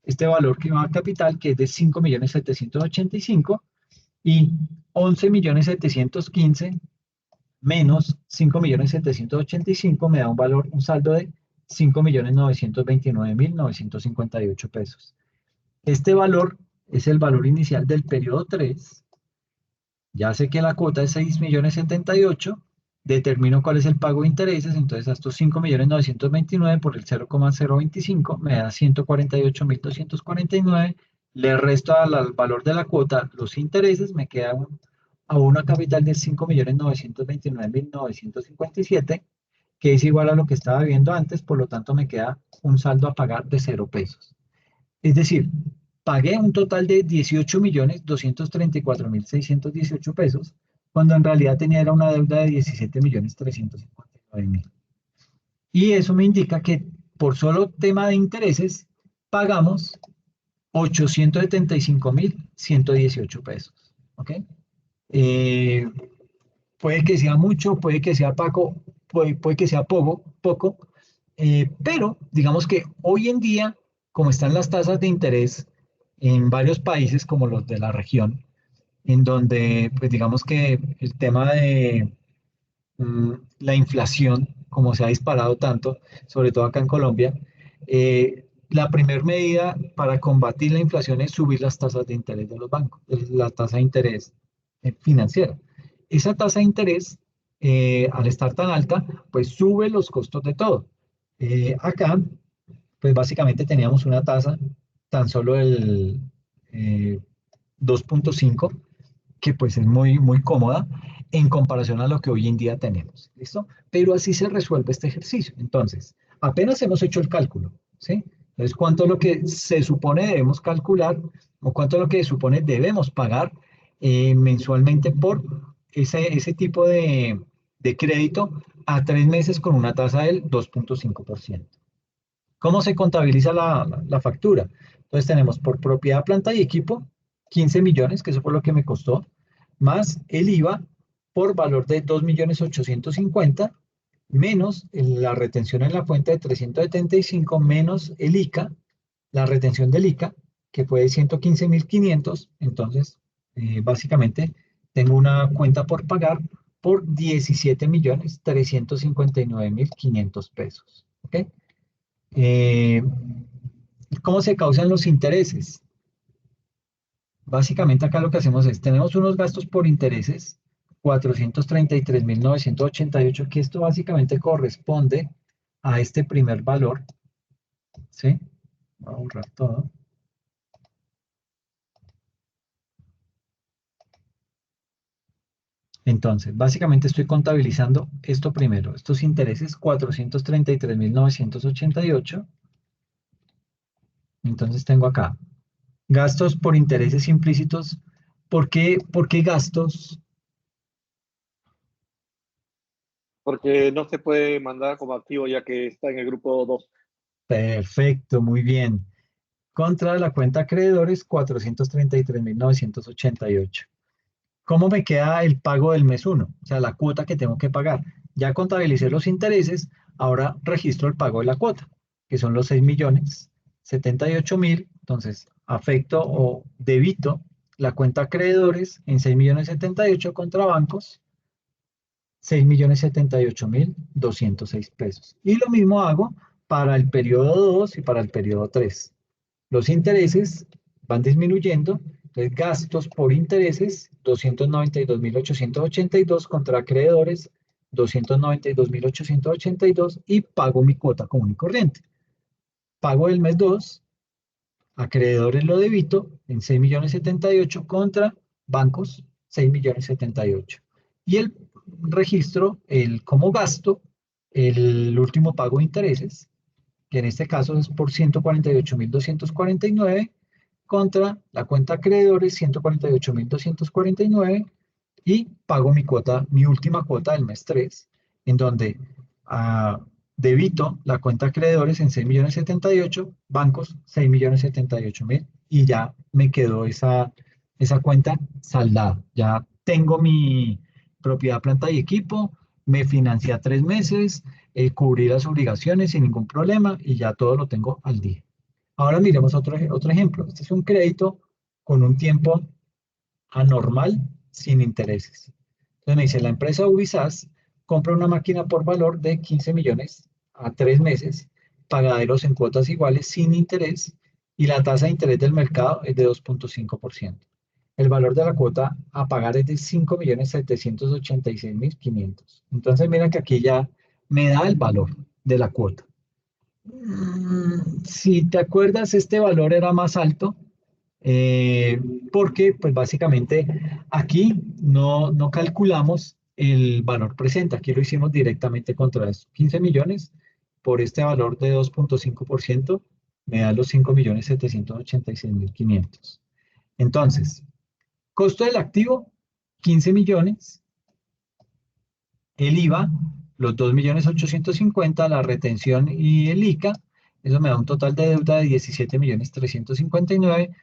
este valor que va a capital, que es de 5.785.000, y 11.715.000 menos 5.785.000 me da un valor, un saldo de 5.929.958 pesos. Este valor es el valor inicial del periodo 3. Ya sé que la cuota es 6.078.000, determino cuál es el pago de intereses. Entonces a estos 5.929.000 por el 0,025 me da 148.249. Le resto al valor de la cuota los intereses, me queda a una capital de 5.929.957, que es igual a lo que estaba viendo antes, por lo tanto me queda un saldo a pagar de 0 pesos. Es decir, pagué un total de 18.234.618 pesos, cuando en realidad tenía era una deuda de 17.359.000. Y eso me indica que por solo tema de intereses pagamos 875.118 pesos. ¿Ok? Eh, puede que sea mucho, puede que sea poco, puede que sea poco, pero digamos que hoy en día, como están las tasas de interés en varios países como los de la región, en donde pues digamos que el tema de la inflación, como se ha disparado tanto, sobre todo acá en Colombia, la primera medida para combatir la inflación es subir las tasas de interés de los bancos, la tasa de interés financiera. Esa tasa de interés, al estar tan alta, pues sube los costos de todo. Acá, pues básicamente teníamos una tasa tan solo el 2.5, que pues es muy, muy cómoda en comparación a lo que hoy en día tenemos. ¿Listo? Pero así se resuelve este ejercicio. Entonces, apenas hemos hecho el cálculo, ¿sí? Entonces, ¿cuánto es lo que se supone debemos calcular o cuánto es lo que se supone debemos pagar mensualmente por ese tipo de crédito a 3 meses con una tasa del 2.5%? ¿Cómo se contabiliza la factura? Entonces tenemos por propiedad, planta y equipo, 15 millones, que eso fue lo que me costó, más el IVA por valor de 2.850.000, menos la retención en la fuente de 375, menos el ICA, la retención del ICA, que fue de 115.500. Entonces, básicamente, tengo una cuenta por pagar por 17.359.500 pesos. ¿Ok? Eh, ¿Cómo se causan los intereses? Básicamente acá lo que hacemos es, tenemos unos gastos por intereses, 433.988, que esto básicamente corresponde a este primer valor, ¿sí? Voy a borrar todo. Entonces, básicamente estoy contabilizando esto primero, estos intereses, 433.988. Entonces tengo acá gastos por intereses implícitos. ¿Por qué gastos? Porque no se puede mandar como activo ya que está en el grupo 2. Perfecto, muy bien. Contra la cuenta acreedores, 433.988. ¿Cómo me queda el pago del mes 1? O sea, la cuota que tengo que pagar. Ya contabilicé los intereses, ahora registro el pago de la cuota, que son los 6.078.000. Entonces, afecto o debito la cuenta acreedores en 6.078.000 contra bancos, 6.078.206 pesos. Y lo mismo hago para el periodo 2 y para el periodo 3. Los intereses van disminuyendo, entonces gastos por intereses, 292.882 contra acreedores, 292.882 y pago mi cuota común y corriente. Pago del mes 2, acreedores lo debito en 6.078.000 contra bancos, 6.078.000. Y el registro, como gasto, el último pago de intereses, que en este caso es por 148.249 contra la cuenta acreedores 148.249 y pago mi cuota, mi última cuota del mes 3, en donde debito la cuenta acreedores en 6.078.000, bancos 6.078.000 y ya me quedó esa cuenta saldada. Ya tengo mi propiedad, planta y equipo, me financié a 3 meses, cubrí las obligaciones sin ningún problema y ya todo lo tengo al día. Ahora miremos otro ejemplo. Este es un crédito con un tiempo anormal sin intereses. Entonces me dice, la empresa Ubisas compra una máquina por valor de 15 millones a 3 meses, pagaderos en cuotas iguales sin interés y la tasa de interés del mercado es de 2.5%. El valor de la cuota a pagar es de 5.786.500. Entonces mira que aquí ya me da el valor de la cuota. Si te acuerdas, este valor era más alto Porque pues básicamente aquí no calculamos el valor presente, aquí lo hicimos directamente contra esto. 15 millones por este valor de 2.5% me da los 5.786.500. Entonces, costo del activo, 15 millones, el IVA, los 2.850.000, la retención y el ICA, eso me da un total de deuda de 17.359.000,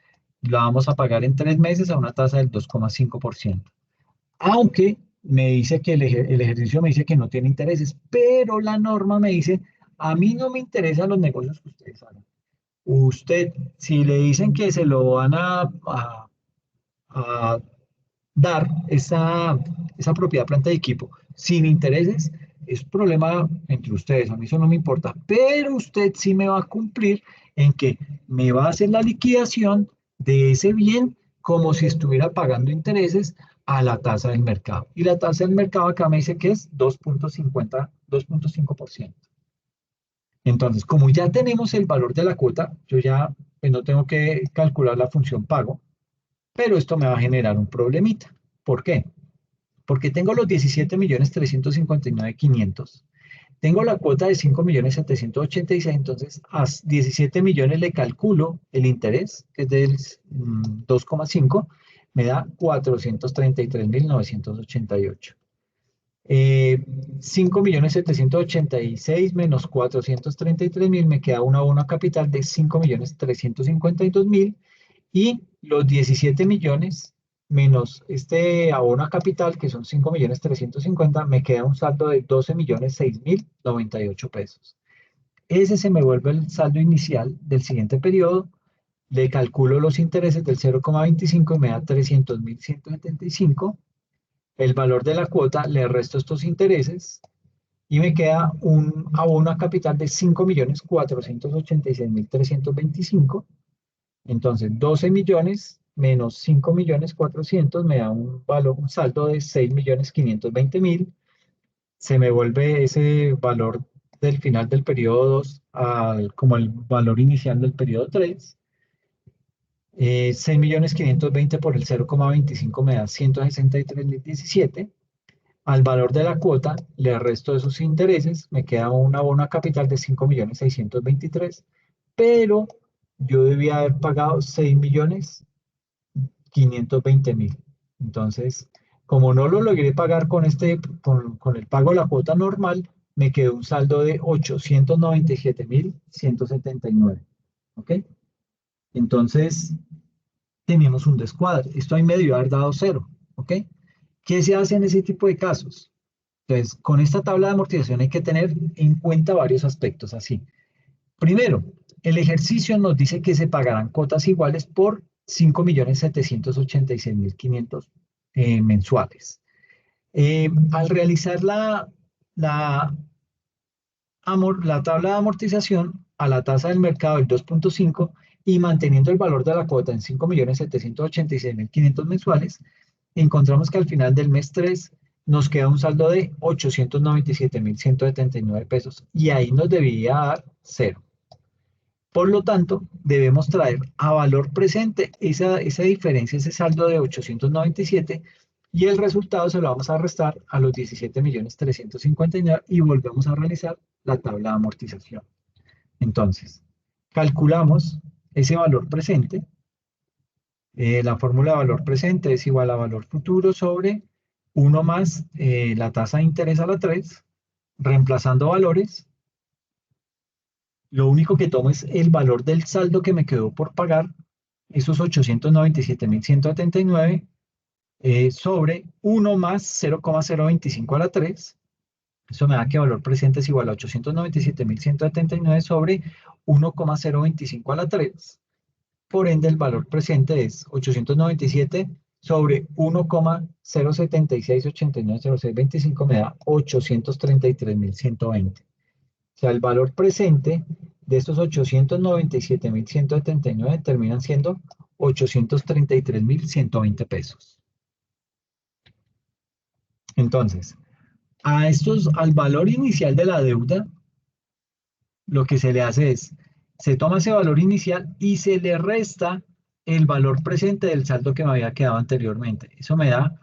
la vamos a pagar en 3 meses a una tasa del 2,5%. Aunque me dice que el ejercicio me dice que no tiene intereses, pero la norma me dice, a mí no me interesan los negocios que ustedes hagan. Usted, si le dicen que se lo van a dar esa propiedad planta de equipo sin intereses, es problema entre ustedes, a mí eso no me importa, pero usted sí me va a cumplir en que me va a hacer la liquidación de ese bien como si estuviera pagando intereses a la tasa del mercado. Y la tasa del mercado acá me dice que es 2.5%. Entonces, como ya tenemos el valor de la cuota, yo ya pues, no tengo que calcular la función pago, pero esto me va a generar un problemita. ¿Por qué? Porque tengo los 17.359.500, tengo la cuota de 5.786.000, entonces a 17 millones le calculo el interés, que es del 2,5, me da 433.988. 5.786.000 menos 433.000 me queda un abono capital de 5.352.000 y los 17 millones menos este abono a capital, que son 5.350.000, me queda un saldo de 12.006.098 pesos. Ese se me vuelve el saldo inicial del siguiente periodo, le calculo los intereses del 0,25 y me da 300.175. El valor de la cuota, le resto estos intereses y me queda un abono a capital de 5.486.325. Entonces, 12 millones menos 5.400.000 me da un valor, un saldo de 6.520.000. Se me vuelve ese valor del final del periodo 2 como el valor inicial del periodo 3. 6.520.000 por el 0,25 me da 163.017. Al valor de la cuota le resto esos intereses, me queda un abono a capital de 5.623.000, pero yo debía haber pagado 6.520.000. Entonces, como no lo logré pagar con el pago de la cuota normal, me quedó un saldo de 897.179. ¿Ok? Entonces, tenemos un descuadre. Esto ahí me debió haber dado 0. ¿Ok? ¿Qué se hace en ese tipo de casos? Entonces, con esta tabla de amortización hay que tener en cuenta varios aspectos así. Primero, el ejercicio nos dice que se pagarán cuotas iguales por 5.786.500 mensuales. Al realizar la tabla de amortización a la tasa del mercado del 2.5 y manteniendo el valor de la cuota en 5.786.500 mensuales, encontramos que al final del mes 3 nos queda un saldo de 897.179 pesos y ahí nos debía dar 0. Por lo tanto, debemos traer a valor presente esa diferencia, ese saldo de 897, y el resultado se lo vamos a restar a los 17.359.000 y volvemos a realizar la tabla de amortización. Entonces, calculamos ese valor presente. La fórmula de valor presente es igual a valor futuro sobre 1 más la tasa de interés a la 3, reemplazando valores. Lo único que tomo es el valor del saldo que me quedó por pagar, esos 897.179, sobre 1 más 0,025 a la 3. Eso me da que valor presente es igual a 897.179 sobre 1,025 a la 3. Por ende, el valor presente es 897 sobre 1,076890625, me da 833.120. O sea, el valor presente de estos 897.179 terminan siendo 833.120 pesos. Entonces, al valor inicial de la deuda, lo que se le hace es, se toma ese valor inicial y se le resta el valor presente del saldo que me había quedado anteriormente. Eso me da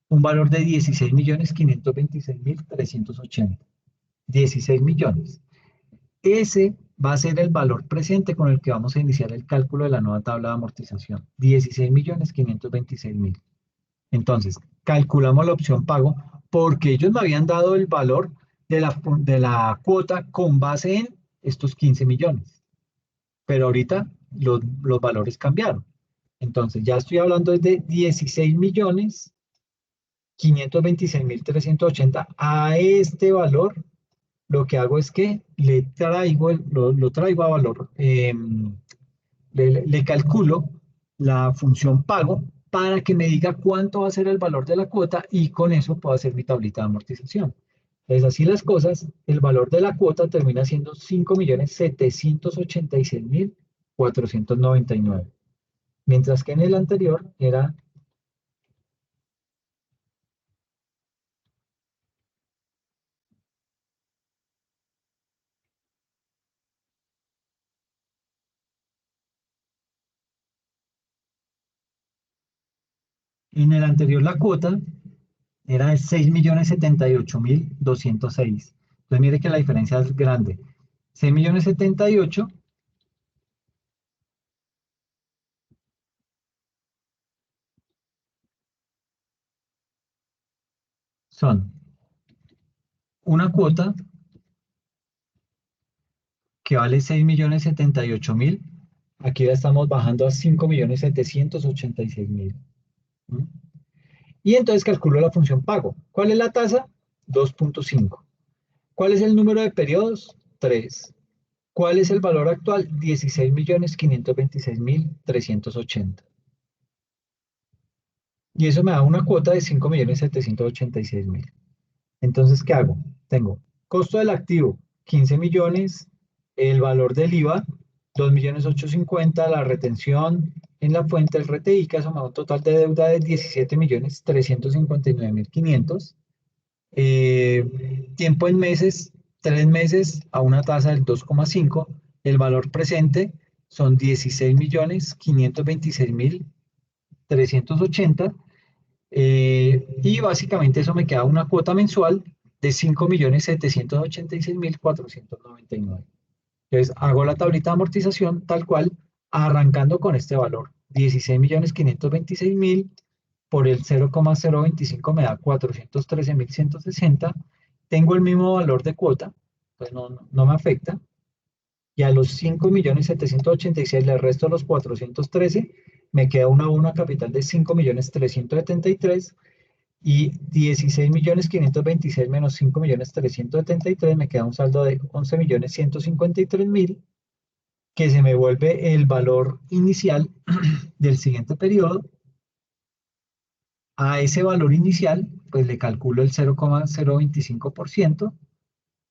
un valor de 16.526.380. 16 millones. Ese va a ser el valor presente con el que vamos a iniciar el cálculo de la nueva tabla de amortización. 16.526.000. Entonces, calculamos la opción pago porque ellos me habían dado el valor de la cuota con base en estos 15 millones. Pero ahorita los valores cambiaron. Entonces, ya estoy hablando de 16.526.380 a este valor. Lo que hago es que le traigo, lo traigo a valor, le calculo la función pago para que me diga cuánto va a ser el valor de la cuota y con eso puedo hacer mi tablita de amortización. Entonces, así las cosas, el valor de la cuota termina siendo 5.786.499. Mientras que en el anterior era... En el anterior la cuota era de 6.078.206. Entonces mire que la diferencia es grande. 6.078.000 son una cuota que vale 6.078.000. Aquí ya estamos bajando a 5.786.000. ¿Mm? Y entonces calculo la función pago. ¿Cuál es la tasa? 2.5. ¿Cuál es el número de periodos? 3. ¿Cuál es el valor actual? 16.526.380. Y eso me da una cuota de 5.786.000. Entonces, ¿qué hago? Tengo costo del activo, 15 millones, el valor del IVA, 2.850.000, la retención en la fuente, el RTI, que asoma un total de deuda de 17.359.500. Tiempo en meses, 3 meses a una tasa del 2,5. El valor presente son 16.526.380. Y básicamente eso me queda una cuota mensual de 5.786.499. Entonces hago la tablita de amortización tal cual, arrancando con este valor. 16.526.000 por el 0,025 me da 413.160. Tengo el mismo valor de cuota, pues no me afecta. Y a los 5.786.000 le resto los 413, me queda un abono a capital de 5.373.000 y 16.526.000 menos 5.373.000 me queda un saldo de 11.153.000, que se me vuelve el valor inicial del siguiente periodo. A ese valor inicial, pues le calculo el 0,025%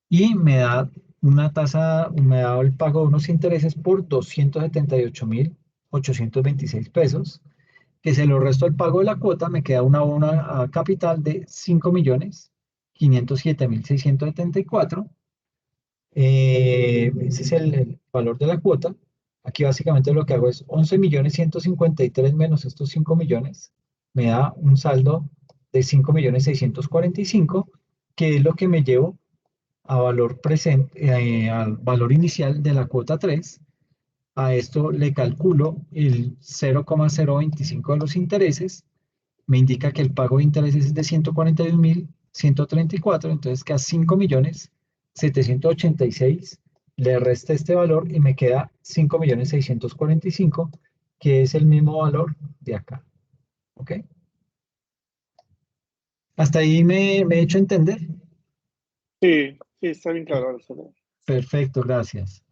y me da una tasa, me da el pago de unos intereses por 278.826 pesos, que se lo resto al pago de la cuota, me queda una abono a capital de 5.507.674. Ese es el valor de la cuota. Aquí básicamente lo que hago es 11.153.000 menos estos 5 millones, me da un saldo de 5.645.000, que es lo que me llevo a valor presente, al valor inicial de la cuota 3. A esto le calculo el 0,025 de los intereses, me indica que el pago de intereses es de 141.134, entonces queda 5.786.000, le resta este valor y me queda 5.645.000, que es el mismo valor de acá. ¿Ok? ¿Hasta ahí me he hecho entender? Sí, está bien claro. Perfecto, gracias.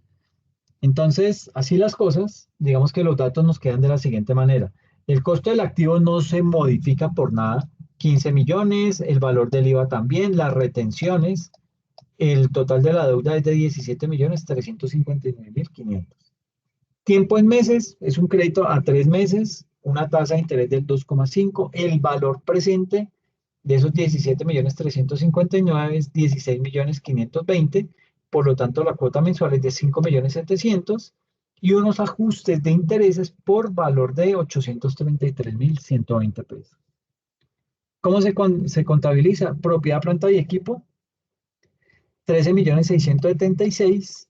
Entonces, así las cosas, digamos que los datos nos quedan de la siguiente manera. El costo del activo no se modifica por nada. 15 millones, el valor del IVA también, las retenciones, el total de la deuda es de 17.359.500. Tiempo en meses, es un crédito a 3 meses, una tasa de interés del 2,5. El valor presente de esos 17.359.000 es 16.520.000. Por lo tanto, la cuota mensual es de 5.700.000 y unos ajustes de intereses por valor de 833.120 pesos. ¿Cómo se contabiliza? Propiedad, planta y equipo, 13.676.000.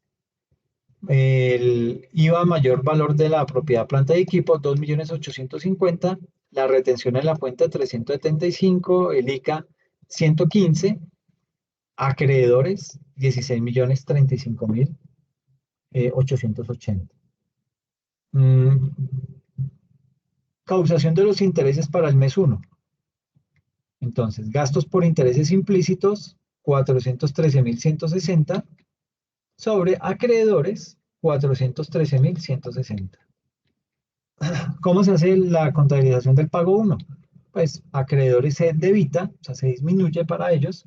El IVA mayor valor de la propiedad, planta y equipo, 2.850.000. La retención en la cuenta, 375. El ICA, 115. Acreedores, 16.035.880. Causación de los intereses para el mes 1. Entonces, gastos por intereses implícitos, 413.160 sobre acreedores, 413.160. ¿Cómo se hace la contabilización del pago 1? Pues acreedores se debita, o sea, se disminuye para ellos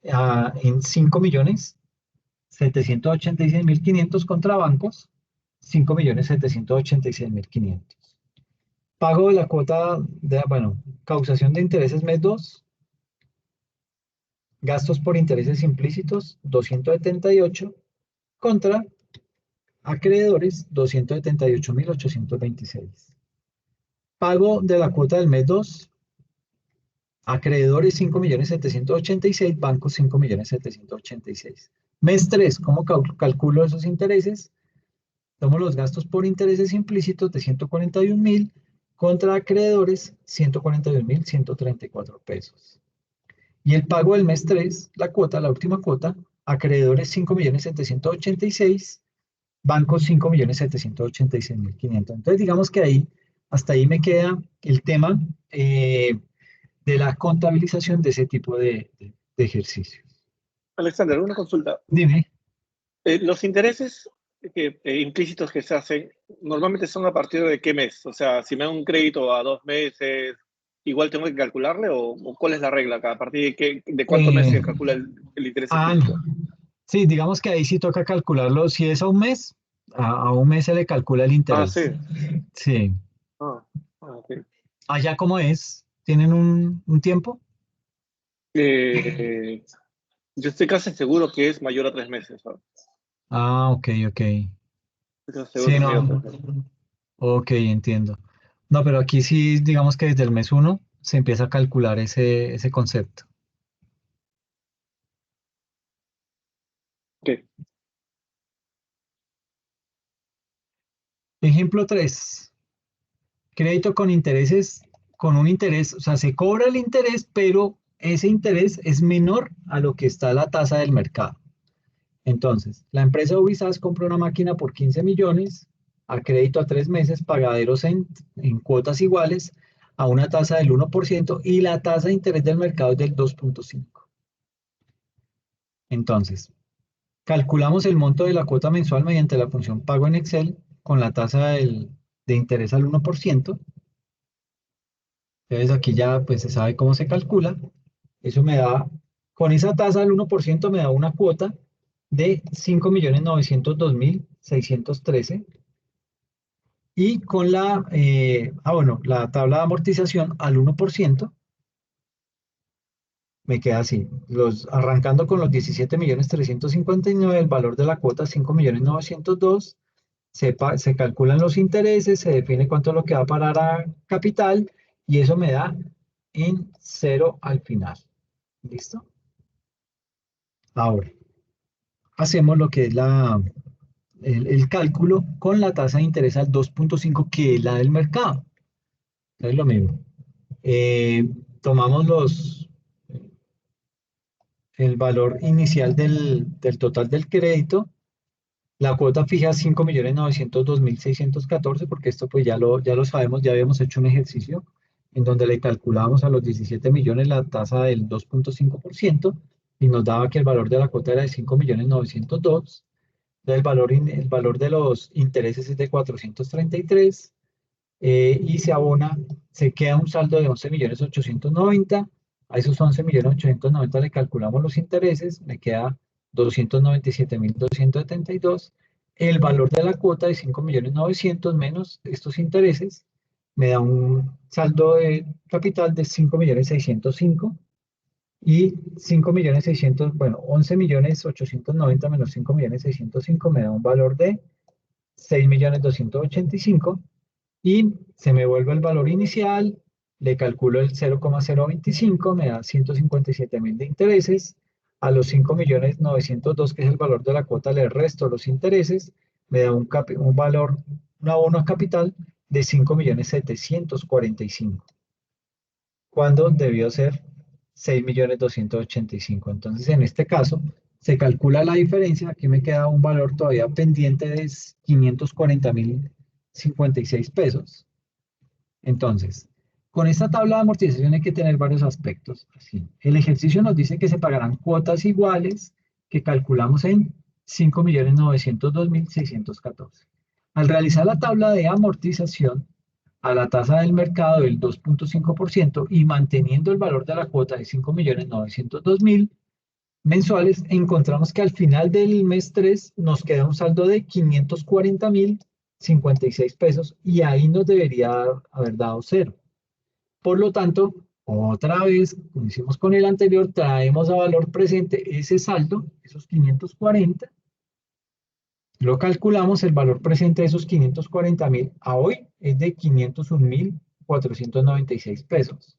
en 5.786.500 contra bancos, 5.786.500. Pago de la cuota causación de intereses mes 2, gastos por intereses implícitos, 278 contra acreedores, 278.826. Pago de la cuota del mes 2, acreedores 5.786.000, bancos 5.786.000. Mes 3, ¿cómo calculo esos intereses? Tomo los gastos por intereses implícitos de 141.000 contra acreedores 141.134 pesos. Y el pago del mes 3, la última cuota, acreedores 5.786.000, bancos 5.786.500. Entonces digamos que hasta ahí me queda el tema de la contabilización de ese tipo de ejercicios. Alexander, una consulta. Dime. Los intereses implícitos que se hacen normalmente son a partir de qué mes. O sea, si me dan un crédito a 2 meses, igual tengo que calcularle, o cuál es la regla acá, a partir de cuántos meses se calcula el interés implícito. Sí, digamos que ahí sí toca calcularlo. Si es a un mes, a un mes se le calcula el interés. Sí. Sí. Okay. ¿Allá cómo es? ¿Tienen un tiempo? Yo estoy casi seguro que es mayor a 3 meses. ¿Sabes? Ok. Sí, no. Ok, entiendo. No, pero aquí sí, digamos que desde el mes 1 se empieza a calcular ese concepto. Ok. Ejemplo 3. Crédito con intereses, con un interés, o sea, se cobra el interés, pero ese interés es menor a lo que está la tasa del mercado. Entonces, la empresa Ubisas compra una máquina por 15 millones, a crédito a 3 meses, pagaderos en cuotas iguales, a una tasa del 1% y la tasa de interés del mercado es del 2.5%. Entonces, calculamos el monto de la cuota mensual mediante la función pago en Excel con la tasa de interés al 1%. Entonces aquí ya pues se sabe cómo se calcula. Eso me da, con esa tasa del 1% me da una cuota de 5.902.613. Y con la tabla de amortización al 1%, me queda así. Arrancando con los 17.359.000, el valor de la cuota 5.902.000, se calculan los intereses, se define cuánto es lo que va a parar a capital y eso me da en 0 al final. ¿Listo? Ahora, hacemos lo que es el cálculo con la tasa de interés al 2.5, que es la del mercado. Es lo mismo. Tomamos el valor inicial del total del crédito. La cuota fija 5.902.614, porque esto pues ya lo sabemos, ya habíamos hecho un ejercicio en donde le calculábamos a los 17 millones la tasa del 2.5% y nos daba que el valor de la cuota era de 5.902.000. El valor de los intereses es de 433 y se queda un saldo de 11.890.000. A esos 11.890.000 le calculamos los intereses, me queda 297.272. El valor de la cuota de 5.900.000 menos estos intereses me da un saldo de capital de 5.605.000 y 11.890.000 menos 5.605.000 me da un valor de 6.285.000 y se me vuelve el valor inicial, le calculo el 0,025, me da 157.000 de intereses, a los 5.902.000, que es el valor de la cuota, le resto los intereses, me da un valor, un abono a capital de 5.745.000, cuando debió ser 6.285.000. Entonces, en este caso, se calcula la diferencia. Aquí me queda un valor todavía pendiente de 540.056 pesos. Entonces, con esta tabla de amortización hay que tener varios aspectos. Así, el ejercicio nos dice que se pagarán cuotas iguales, que calculamos en 5.902.614. Al realizar la tabla de amortización a la tasa del mercado del 2.5% y manteniendo el valor de la cuota de 5.902.000 mensuales, encontramos que al final del mes 3 nos queda un saldo de 540.056 pesos y ahí nos debería haber dado cero. Por lo tanto, otra vez, como hicimos con el anterior, traemos a valor presente ese saldo, esos 540, lo calculamos, el valor presente de esos 540.000 a hoy es de 501.496 pesos.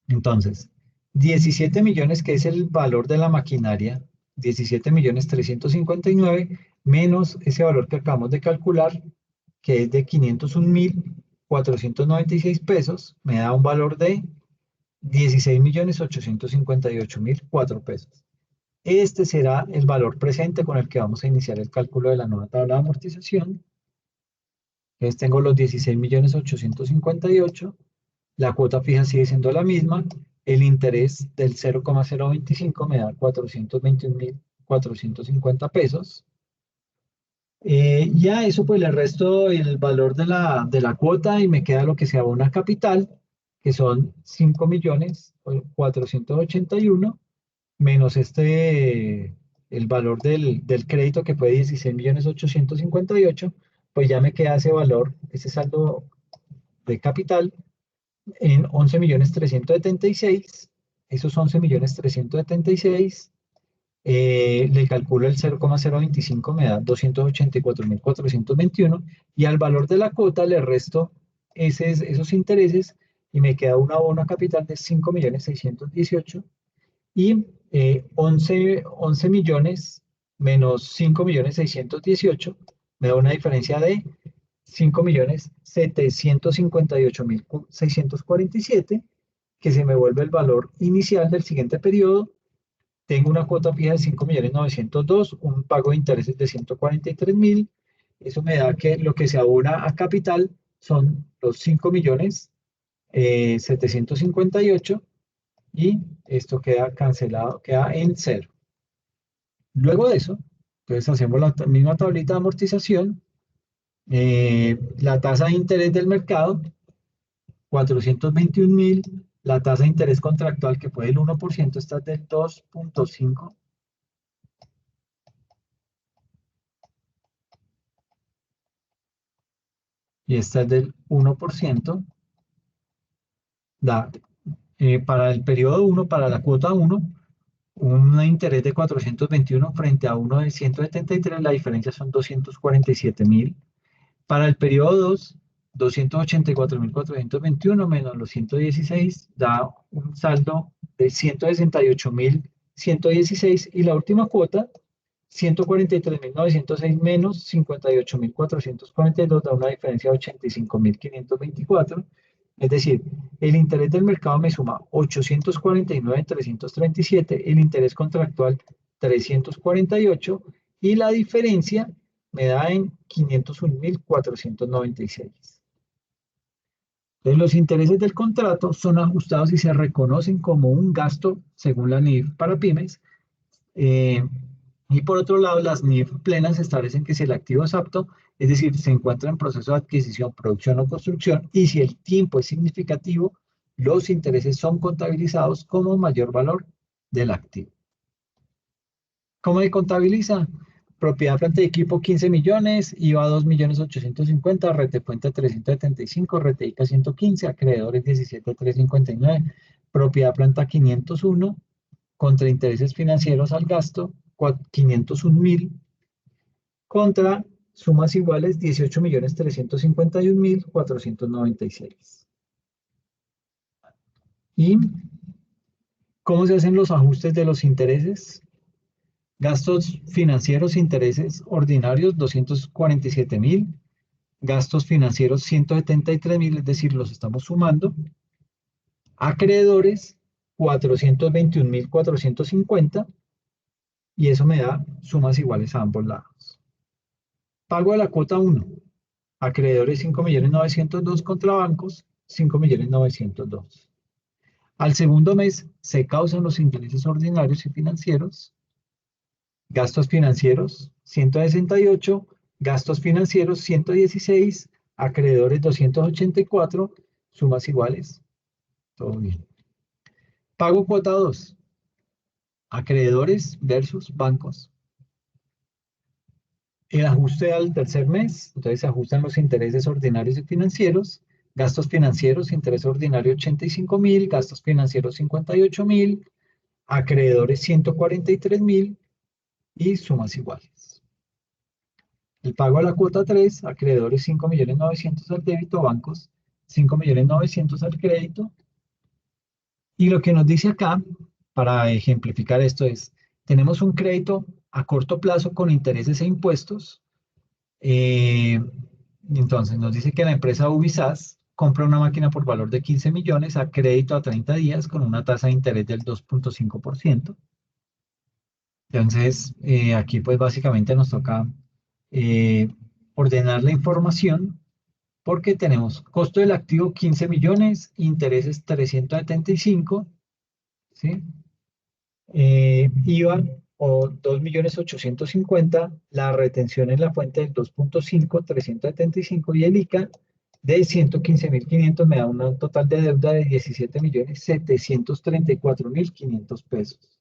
Entonces, 17 millones, que es el valor de la maquinaria, 17.359.000, menos ese valor que acabamos de calcular, que es de 501.496 pesos, me da un valor de 16.858.004 pesos. Este será el valor presente con el que vamos a iniciar el cálculo de la nueva tabla de amortización. Entonces tengo los 16.858.000, la cuota fija sigue siendo la misma, el interés del 0,025 me da 421.450 pesos. Ya eso pues le resto el valor de la cuota y me queda lo que se abona capital, que son 5.481.000, menos el valor del crédito, que fue 16.858.000, pues ya me queda ese valor, ese saldo de capital, en 11.376.000. Esos 11.376.000, le calculo el 0,025, me da 284.421, y al valor de la cuota le resto esos intereses y me queda un abono a capital de 5.618.000, y 11 millones menos 5.618.000 me da una diferencia de 5.758.647, que se me vuelve el valor inicial del siguiente periodo. Tengo una cuota fija de 5.902.000, un pago de intereses de 143.000. Eso me da que lo que se abona a capital son los 5.758.000, y esto queda cancelado, queda en cero. Luego de eso, entonces hacemos la misma tablita de amortización. La tasa de interés del mercado, 421.000, la tasa de interés contractual, que fue del 1%, está del 2.5%. Y esta es del 1%. Para el periodo 1, para la cuota 1, un interés de 421 frente a uno de 173, la diferencia son 247.000. Para el periodo 2, 284.421 menos los 116 da un saldo de 168.116, y la última cuota, 143.906 menos 58.442, da una diferencia de 85.524. Es decir, el interés del mercado me suma 849.337, el interés contractual 348, y la diferencia me da en 501.496. Entonces, los intereses del contrato son ajustados y se reconocen como un gasto según la NIF para pymes. Y por otro lado, las NIF plenas establecen que si el activo es apto, es decir, se encuentra en proceso de adquisición, producción o construcción, y si el tiempo es significativo, los intereses son contabilizados como mayor valor del activo. ¿Cómo se contabiliza? Propiedad, planta y equipo 15 millones, IVA 2.850.000, retecuenta 375, reteica 115, acreedores 17.359, propiedad, planta 501, contra intereses financieros al gasto 501.000, contra sumas iguales 18.351.496. ¿Y cómo se hacen los ajustes de los intereses? Gastos financieros, intereses ordinarios, 247.000. Gastos financieros, 173.000, es decir, los estamos sumando. Acreedores, 421.450. Y eso me da sumas iguales a ambos lados. Pago de la cuota 1. Acreedores 5.902.000 contra bancos 5.902.000. Al segundo mes se causan los intereses ordinarios y financieros. Gastos financieros 168, gastos financieros 116, acreedores 284, sumas iguales. Todo bien. Pago cuota 2. Acreedores versus bancos. El ajuste al tercer mes, entonces se ajustan los intereses ordinarios y financieros, gastos financieros, interés ordinario 85.000, gastos financieros 58.000, acreedores 143.000 y sumas iguales. El pago a la cuota 3, acreedores 5.900.000 al débito, bancos 5.900.000 al crédito. Y lo que nos dice acá, para ejemplificar esto es, tenemos un crédito a corto plazo con intereses e impuestos. Entonces nos dice que la empresa Ubisas compra una máquina por valor de 15 millones a crédito a 30 días con una tasa de interés del 2.5%. Entonces aquí pues básicamente nos toca ordenar la información porque tenemos costo del activo 15 millones, intereses 375, ¿sí? IVA o 2.850.000, la retención en la fuente del 2.5, 375 y el ICA de 115.500 me da un total de deuda de 17.734.500 pesos.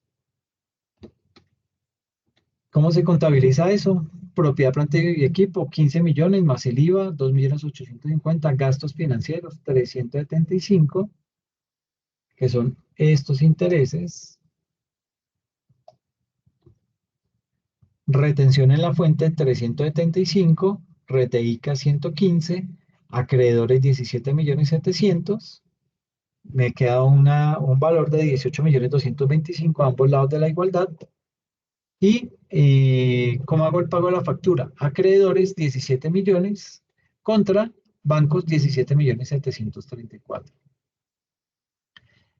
¿Cómo se contabiliza eso? Propiedad, planta y equipo, 15 millones más el IVA, 2.850.000, gastos financieros, 375, que son estos intereses. Retención en la fuente 375, RTICA 115, acreedores 17.700.000, me queda un valor de 18.225.000 a ambos lados de la igualdad. Y ¿cómo hago el pago de la factura? Acreedores 17 millones contra bancos 17.734.000.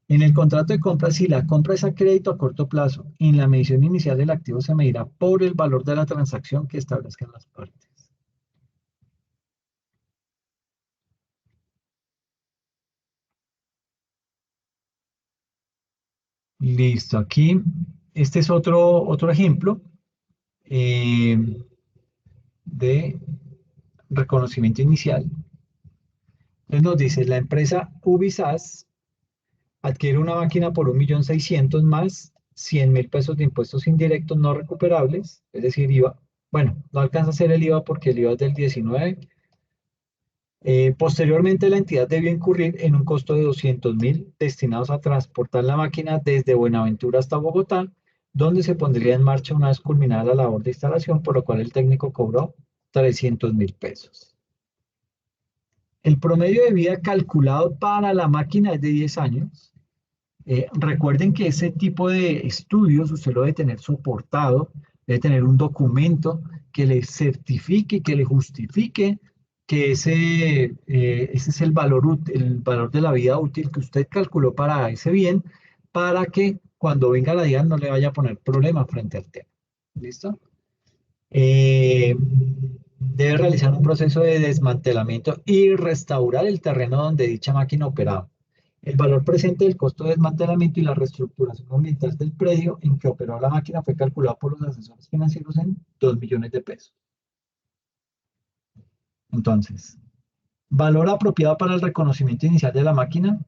En el contrato de compra, si la compra es a crédito a corto plazo, en la medición inicial del activo se medirá por el valor de la transacción que establezcan las partes. Listo, aquí, este es otro ejemplo de reconocimiento inicial. Entonces nos dice, la empresa Ubisas adquiere una máquina por 1.600.000 más 100.000 pesos de impuestos indirectos no recuperables, es decir, IVA. Bueno, no alcanza a ser el IVA porque el IVA es del 19. Posteriormente, la entidad debió incurrir en un costo de 200.000 destinados a transportar la máquina desde Buenaventura hasta Bogotá, donde se pondría en marcha una vez culminada la labor de instalación, por lo cual el técnico cobró 300.000 pesos. El promedio de vida calculado para la máquina es de 10 años. Recuerden que ese tipo de estudios usted lo debe tener soportado, debe tener un documento que le certifique, que le justifique que ese es el valor de la vida útil que usted calculó para ese bien, para que cuando venga la DIAN no le vaya a poner problema frente al tema. ¿Listo? Debe realizar un proceso de desmantelamiento y restaurar el terreno donde dicha máquina operaba. El valor presente del costo de desmantelamiento y la reestructuración ambiental del predio en que operó la máquina fue calculado por los asesores financieros en 2 millones de pesos. Entonces, valor apropiado para el reconocimiento inicial de la máquina.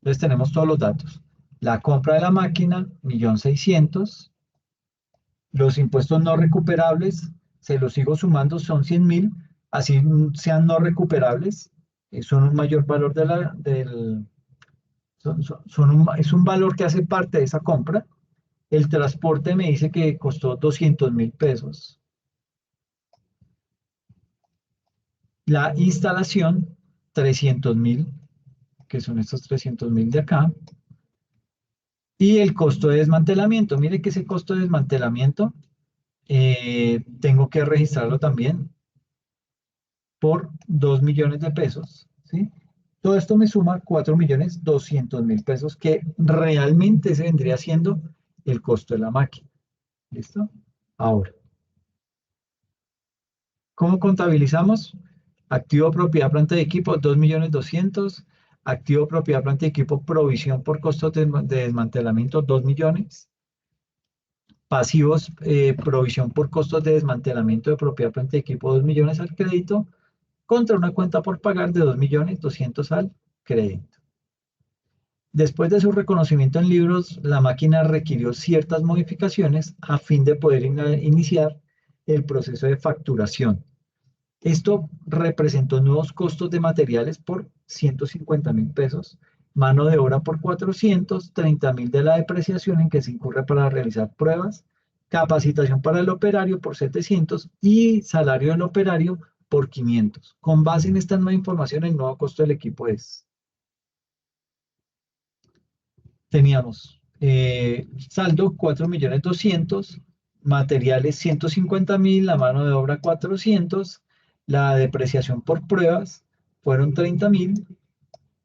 Entonces tenemos todos los datos. La compra de la máquina, 1.600.000. Los impuestos no recuperables, se los sigo sumando, son 100.000. Así sean no recuperables, son un mayor valor es un valor que hace parte de esa compra. El transporte me dice que costó 200.000 pesos. La instalación, 300.000, que son estos 300.000 de acá. Y el costo de desmantelamiento. Mire que ese costo de desmantelamiento tengo que registrarlo también por 2 millones de pesos, ¿sí? Todo esto me suma 4.200.000 pesos, que realmente se vendría siendo el costo de la máquina. ¿Listo? Ahora, ¿cómo contabilizamos? Activo, propiedad, planta y equipo, 2.200.000. Activo, propiedad, planta y equipo, provisión por costos de desmantelamiento, 2 millones. Pasivos, provisión por costos de desmantelamiento de propiedad, planta y equipo, 2 millones al crédito, contra una cuenta por pagar de 2.200.000 al crédito. Después de su reconocimiento en libros, la máquina requirió ciertas modificaciones a fin de poder iniciar el proceso de facturación. Esto representó nuevos costos de materiales por 150.000 pesos, mano de obra por 430.000 de la depreciación en que se incurre para realizar pruebas, capacitación para el operario por 700 y salario del operario por 500. Con base en esta nueva información, el nuevo costo del equipo es... Teníamos saldo 4.200.000, materiales 150.000, la mano de obra 400, la depreciación por pruebas fueron 30.000,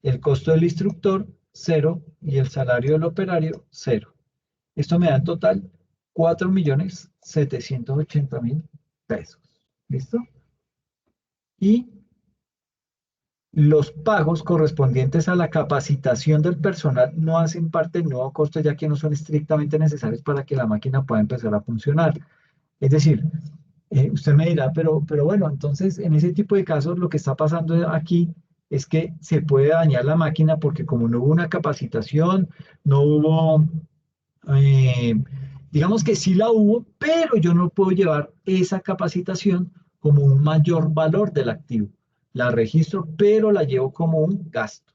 el costo del instructor 0 y el salario del operario 0. Esto me da en total 4.780.000 pesos. ¿Listo? Y los pagos correspondientes a la capacitación del personal no hacen parte del nuevo costo, ya que no son estrictamente necesarios para que la máquina pueda empezar a funcionar. Es decir, usted me dirá, pero bueno, entonces en ese tipo de casos lo que está pasando aquí es que se puede dañar la máquina porque como no hubo una capacitación, no hubo, digamos que sí la hubo, pero yo no puedo llevar esa capacitación como un mayor valor del activo. La registro, pero la llevo como un gasto.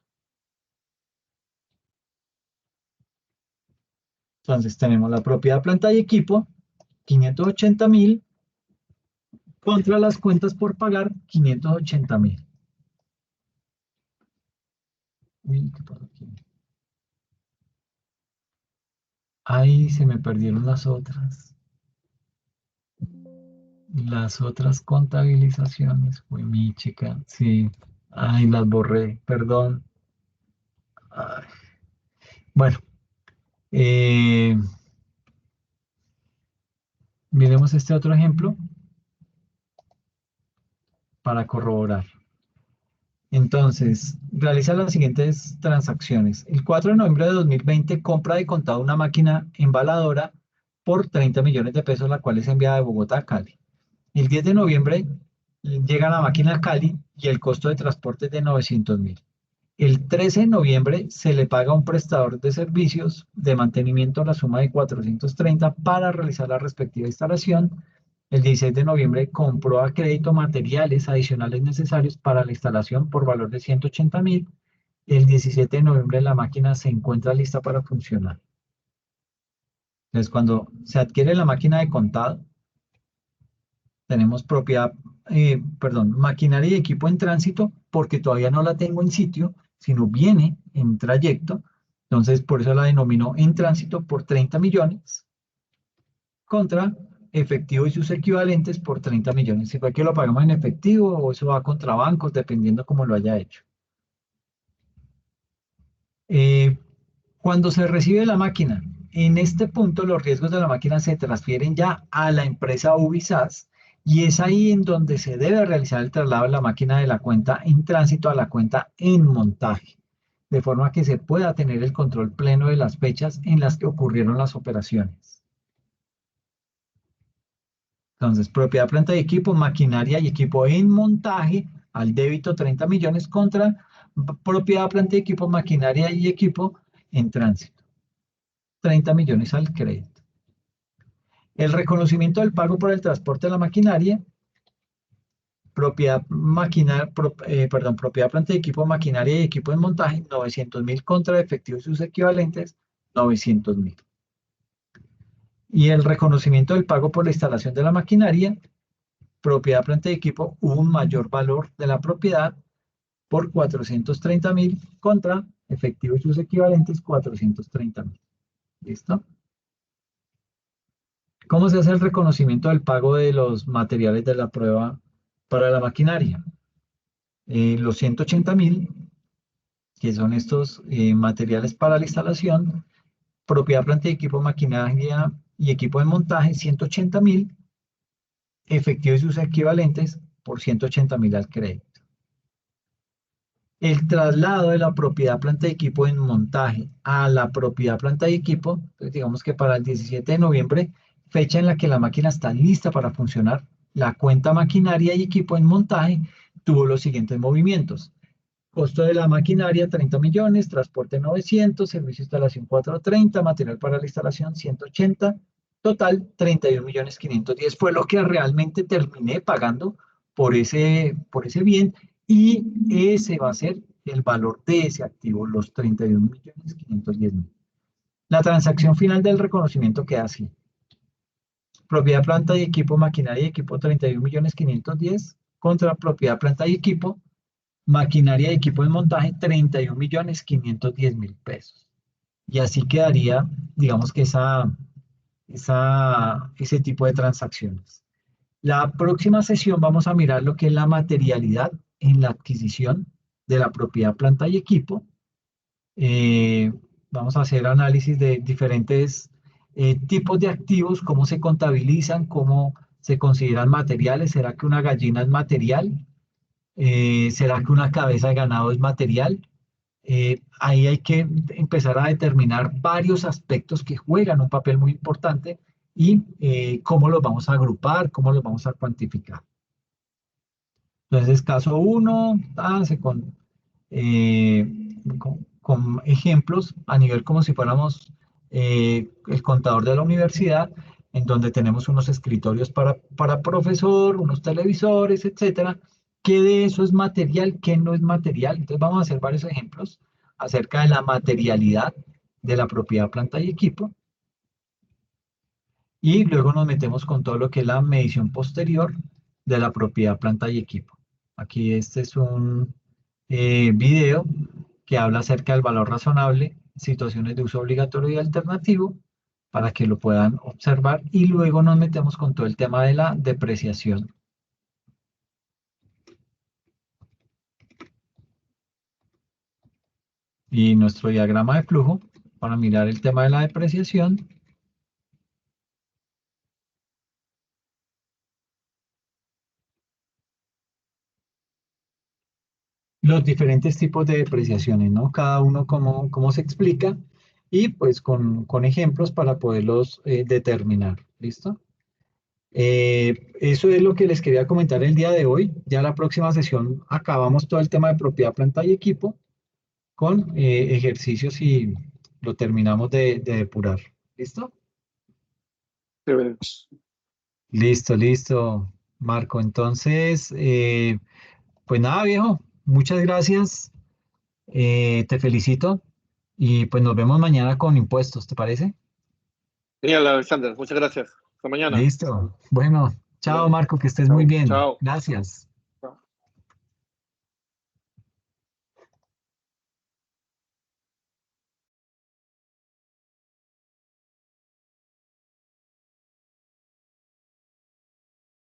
Entonces tenemos la propiedad, planta y equipo, 580.000, contra las cuentas por pagar, 580.000. Uy, ¿qué pasa aquí? Ay, se me perdieron las otras. Las otras contabilizaciones. Fue mi chica, sí. Ay, las borré, perdón. Ay. Bueno, miremos este otro ejemplo para corroborar. Entonces, realiza las siguientes transacciones. El 4 de noviembre de 2020 compra de contado una máquina embaladora por 30 millones de pesos, la cual es enviada de Bogotá a Cali. El 10 de noviembre llega la máquina a Cali y el costo de transporte es de 900.000. El 13 de noviembre se le paga a un prestador de servicios de mantenimiento la suma de 430 para realizar la respectiva instalación. El 16 de noviembre compró a crédito materiales adicionales necesarios para la instalación por valor de 180.000. El 17 de noviembre la máquina se encuentra lista para funcionar. Entonces, cuando se adquiere la máquina de contado, tenemos maquinaria y equipo en tránsito, porque todavía no la tengo en sitio, sino viene en trayecto. Entonces, por eso la denomino en tránsito por 30 millones contra efectivo y sus equivalentes por 30 millones. Si fue que lo pagamos en efectivo o eso va contra bancos, dependiendo cómo lo haya hecho. Cuando se recibe la máquina, en este punto los riesgos de la máquina se transfieren ya a la empresa Ubisas y es ahí en donde se debe realizar el traslado de la máquina de la cuenta en tránsito a la cuenta en montaje, de forma que se pueda tener el control pleno de las fechas en las que ocurrieron las operaciones. Entonces, propiedad, planta y equipo, maquinaria y equipo en montaje, al débito 30 millones contra propiedad, planta y equipo, maquinaria y equipo en tránsito. 30 millones al crédito. El reconocimiento del pago por el transporte de la maquinaria, propiedad, planta y equipo, maquinaria y equipo en montaje, 900.000 contra efectivo y sus equivalentes, 900.000. Y el reconocimiento del pago por la instalación de la maquinaria, propiedad, planta y equipo, hubo un mayor valor de la propiedad por 430.000 contra efectivos y sus equivalentes 430.000. ¿Listo? ¿Cómo se hace el reconocimiento del pago de los materiales de la prueba para la maquinaria? Los 180.000, que son estos materiales para la instalación, propiedad, planta y equipo, maquinaria y equipo de montaje, 180.000, efectivos y sus equivalentes por 180.000 al crédito. El traslado de la propiedad, planta y equipo en montaje a la propiedad, planta y equipo, entonces digamos que para el 17 de noviembre, fecha en la que la máquina está lista para funcionar, la cuenta maquinaria y equipo en montaje tuvo los siguientes movimientos. Costo de la maquinaria 30 millones, transporte 900, servicio de instalación 430, material para la instalación 180, total 31.510.000 fue lo que realmente terminé pagando por ese bien, y ese va a ser el valor de ese activo, los 31.510.000. La transacción final del reconocimiento queda así. Propiedad, planta y equipo, maquinaria y equipo 31.510.000 contra propiedad, planta y equipo, maquinaria y equipo de montaje 31.510.000 pesos. Y así quedaría, digamos que ese tipo de transacciones. La próxima sesión vamos a mirar lo que es la materialidad en la adquisición de la propiedad, planta y equipo. Vamos a hacer análisis de diferentes tipos de activos, cómo se contabilizan, cómo se consideran materiales. ¿Será que una gallina es material? ¿Será que una cabeza de ganado es material? Ahí hay que empezar a determinar varios aspectos que juegan un papel muy importante y cómo los vamos a agrupar, cómo los vamos a cuantificar. Entonces, caso 1, con ejemplos a nivel como si fuéramos el contador de la universidad, en donde tenemos unos escritorios para profesor, unos televisores, etcétera. ¿Qué de eso es material? ¿Qué no es material? Entonces vamos a hacer varios ejemplos acerca de la materialidad de la propiedad, planta y equipo. Y luego nos metemos con todo lo que es la medición posterior de la propiedad, planta y equipo. Aquí este es un video que habla acerca del valor razonable, situaciones de uso obligatorio y alternativo, para que lo puedan observar. Y luego nos metemos con todo el tema de la depreciación. Y nuestro diagrama de flujo para mirar el tema de la depreciación. Los diferentes tipos de depreciaciones, ¿no? Cada uno cómo se explica y pues con ejemplos para poderlos determinar. ¿Listo? Eso es lo que les quería comentar el día de hoy. Ya la próxima sesión acabamos todo el tema de propiedad, planta y equipo con ejercicios y lo terminamos de depurar. ¿Listo? Listo, Marco. Entonces, pues nada, viejo. Muchas gracias. Te felicito. Y pues nos vemos mañana con impuestos, ¿te parece? Genial, Alexander. Muchas gracias. Hasta mañana. Listo. Bueno, chao, Marco, que estés Chao, muy bien. chao. Gracias.